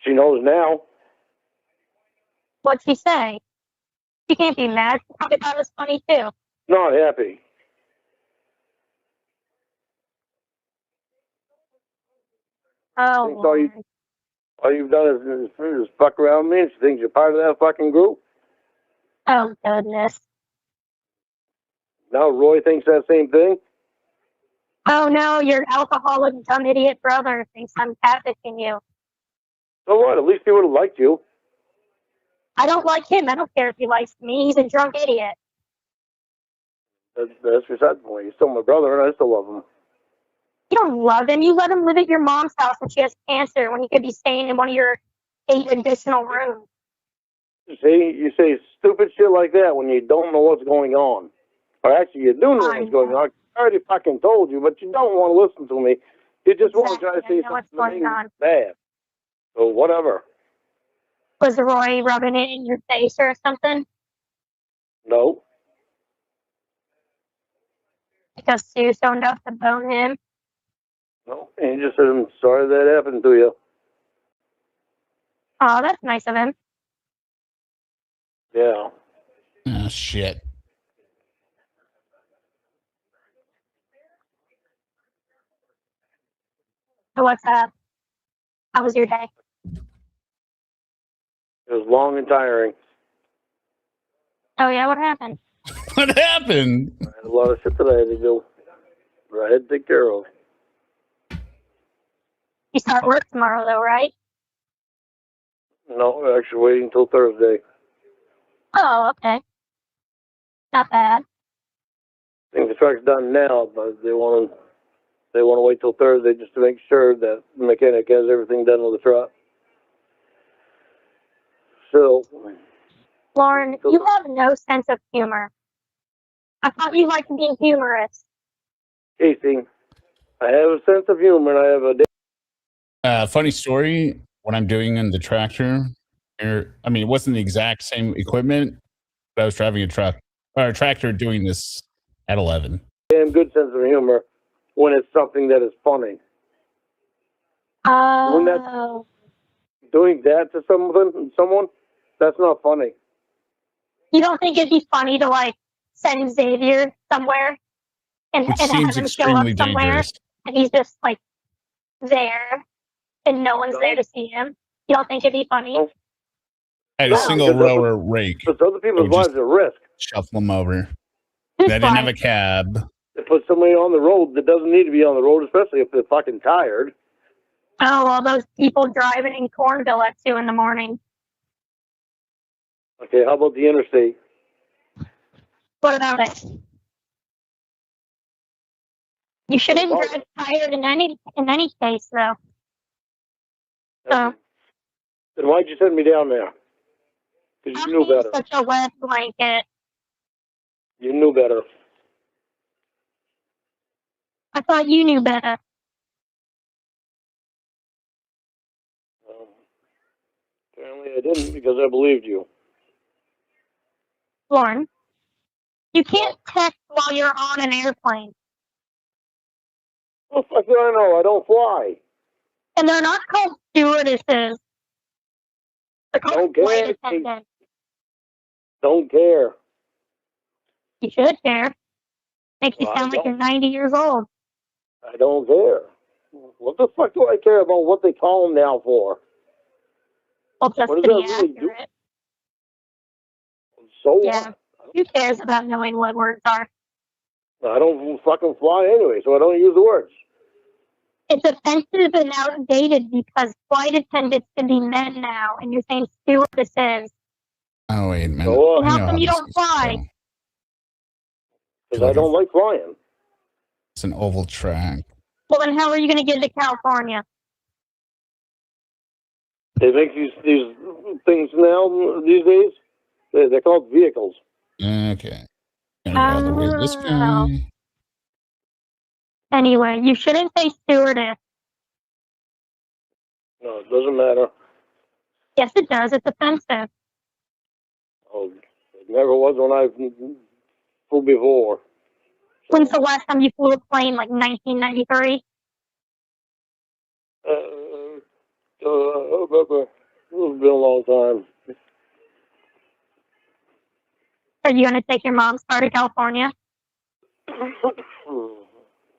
She knows now. What'd she say? She can't be mad. She probably thought it was funny, too. Not happy. Oh, Thinks Lord. all you've done is fuck around me, and she thinks you're part of that fucking group. Oh, goodness. Now Roy thinks that same thing. Oh, no, your alcoholic, dumb idiot brother thinks I'm catfishing you. So what? At least he would have liked you. I don't like him. I don't care if he likes me. He's a drunk idiot. That's beside the point. He's still my brother, and I still love him. You don't love him. You let him live at your mom's house when she has cancer when he could be staying in one of your 8 additional rooms. See, you say stupid shit like that when you don't know what's going on. Or actually, you do know what's going on. I already fucking told you, but you don't want to listen to me. You just want to try to say something bad. So whatever. Was Roy rubbing it in your face or something? No. Because Sue stoned up to bone him? No. And he just said, I'm sorry that happened to you. Oh, that's nice of him. Yeah. Oh, shit. So what's up? How was your day? It was long and tiring. Oh, yeah? What happened? What happened? I had a lot of shit that I had to do. That I had to take care of. You start work tomorrow, though, right? No, I'm actually waiting until Thursday. Oh, okay. Not bad. I think the truck's done now, but they want to wait till Thursday just to make sure that the mechanic has everything done with the truck. So, Lauren, you have no sense of humor. I thought you liked being humorous. Casey, I have a sense of humor and I have a... Funny story. What I'm doing in the tractor, I mean, it wasn't the exact same equipment, but I was driving a tractor doing this at 11. damn good sense of humor when it's something that is funny. Oh. Doing that to someone, that's not funny. You don't think it'd be funny to, like, send Xavier somewhere and Which have seems him show up extremely somewhere dangerous. and he's just, like, there and no one's there to see him? You don't think it'd be funny? No. I had a single rower rake. But other people's lives at risk. Shuffle them over. Who's I didn't have a cab. They put somebody on the road that doesn't need to be on the road, especially if they're fucking tired. Oh, all those people driving in Cornville at 2 in the morning. Okay, how about the interstate? What about it? You shouldn't drive tired in any case, though. So, then why'd you send me down there? Because you knew better. Such a wet blanket. You knew better. I thought you knew better. Apparently I didn't because I believed you. Lauren, you can't text while you're on an airplane. Well, fuck do I know? I don't fly. And they're not called stewardesses. They're called flight attendants. Don't care. You should care. Makes you sound like you're 90 years old. I don't care. What the fuck do I care about what they call them now for? Well, just to be accurate. So yeah. what? Who cares about knowing what words are? I don't fucking fly anyway, so I don't use the words. It's offensive and outdated because flight attendants can be men now, and you're saying stewardesses. Oh, wait a minute. So, how come you don't fly? Because I don't like flying. It's an oval track. Well, then how are you going to get to California? They make these things now these days. They're called vehicles. Okay. This guy. Anyway, you shouldn't say stewardess. No, it doesn't matter. Yes, it does. It's offensive. Oh, it never was when I flew before. When's the last time you flew a plane, like 1993? It's been a long time. Are you going to take your mom's car to California?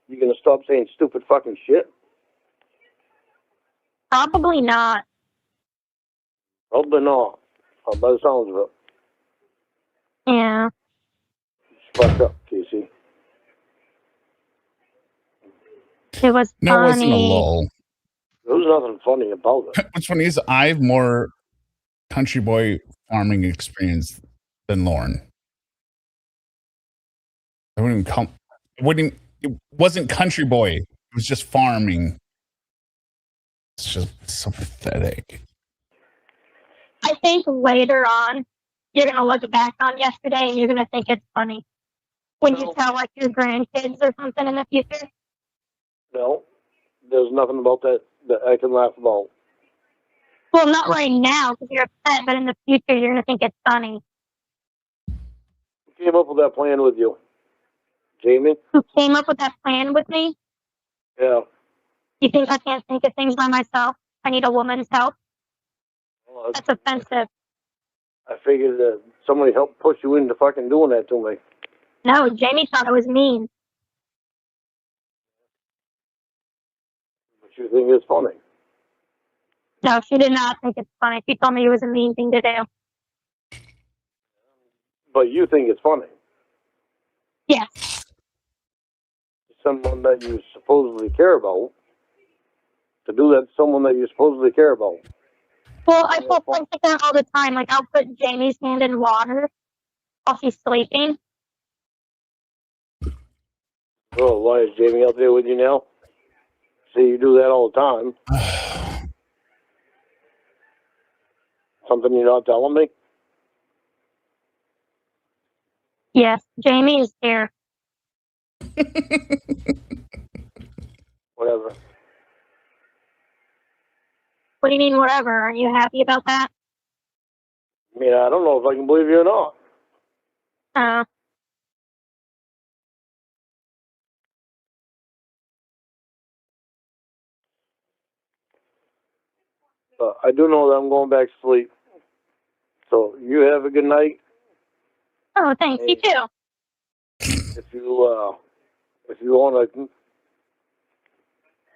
You gonna stop saying stupid fucking shit? Probably not. Probably not. By the sounds of it. Yeah. It's fucked up, Casey. It was funny. No, it wasn't a lull. There was nothing funny about it. What's funny is I have more country boy farming experience than Lorne. I wouldn't come. It wasn't country boy. It was just farming. It's just so pathetic. I think later on, you're going to look back on yesterday and you're going to think it's funny. When you tell, like, your grandkids or something in the future. No, there's nothing about that I can laugh about. Well, not right now because you're upset, but in the future, you're going to think it's funny. Who came up with that plan with you? Jamie? Who came up with that plan with me? Yeah. You think I can't think of things by myself? I need a woman's help? Well, That's offensive. I figured that somebody helped push you into fucking doing that to me. No, Jamie thought it was mean. But you think it's funny. No, she did not think it's funny. She told me it was a mean thing to do. But you think it's funny. Yes. Someone that you supposedly care about. To do that to someone that you supposedly care about. Well, I pull things like that all the time. Like, I'll put Jamie's hand in water while she's sleeping. Oh, why is Jamie out there with you now? See, you do that all the time. Something you're not telling me? Yes, Jamie is here. Whatever. What do you mean, whatever? Are you happy about that? I mean, I don't know if I can believe you or not. But I do know that I'm going back to sleep. So you have a good night. Oh, thanks. You too. If you want to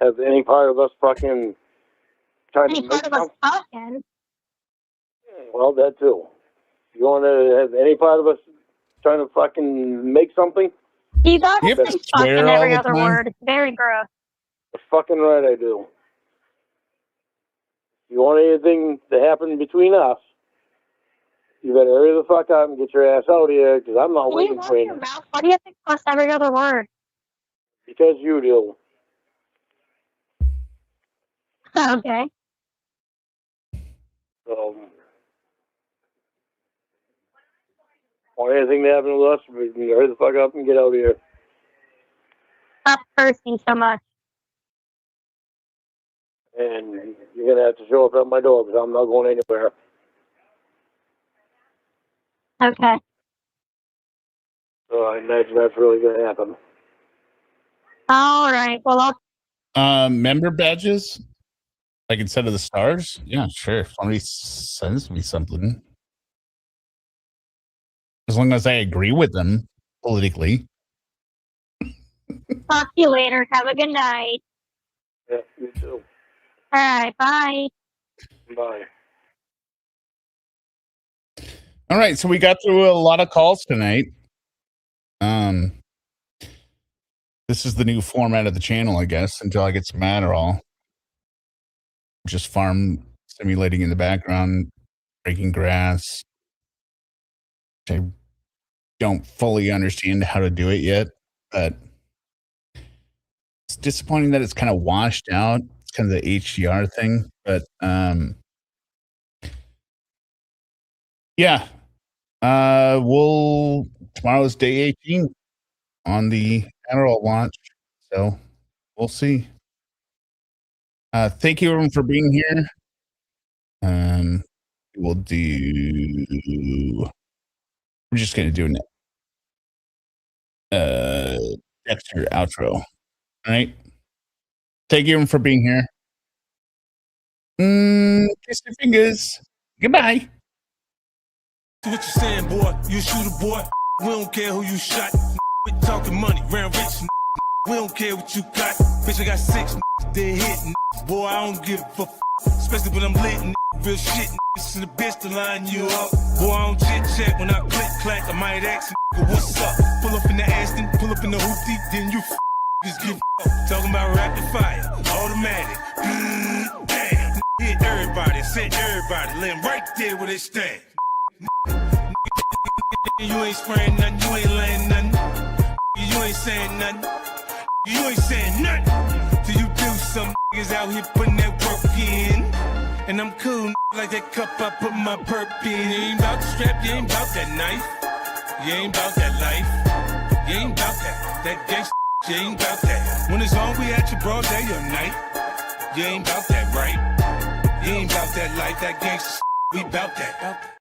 have any part of us fucking trying Any to part make of us something, talking? well, that too. If you want to have any part of us trying to fucking make something, You gotta You have say to fuck swear in all every the other time? word. It's very gross. you're fucking right I do. If you want anything to happen between us, you better hurry the fuck up and get your ass out here, because I'm not Can you waiting watch for your you. mouth? Why do you have to cuss every other word? Because you do. Okay. Want anything to happen with us, we can hurry the fuck up and get out of here. Stop cursing so much. And you're going to have to show up at my door, because I'm not going anywhere. Okay. So I imagine that's really going to happen. All right. Well, I'll Member badges? Like instead of the stars? Yeah, sure. If somebody sends me something. As long as I agree with them politically. talk to you later. Have a good night. Yeah, you too. All right. Bye. Bye. All right, so we got through a lot of calls tonight. This is the new format of the channel, I guess, until I get some Adderall. Just farm simulating in the background, breaking grass. I don't fully understand how to do it yet, but it's disappointing that it's kind of washed out. It's kind of the HDR thing, but yeah. Tomorrow's day 18 on the Adderall launch, so we'll see. Thank you everyone for being here. We'll do. We're just gonna do an Dexter outro. All right. Thank you everyone for being here. Kiss your fingers. Goodbye. What you saying, boy? You shoot a boy. We don't care who you shot. We talking money, round rich. We don't care what you got. Bitch, I got 6 they hitting. Boy, I don't give a especially when I'm lit. Real shit, this is the bitch to line you up. Boy, I don't chit chat when I click clack. I might ask what's up. Pull up in the Aston, pull up in the hoopty, then you just give talking about rapid fire, automatic. Damn, hit everybody, sent everybody, let 'em right there where they stand. You ain't spraying nothing, you ain't laying nothing. You ain't saying nothing. You ain't saying nothing. Till you do some niggas out here putting that work in. And I'm cool like that cup I put my perp in. You ain't about the strap, you ain't about that knife. You ain't about that life. You ain't about that gangsta. You ain't about that. When it's on, we at your broad day or night. You ain't about that, right? You ain't about that life, that gangsta. We about that.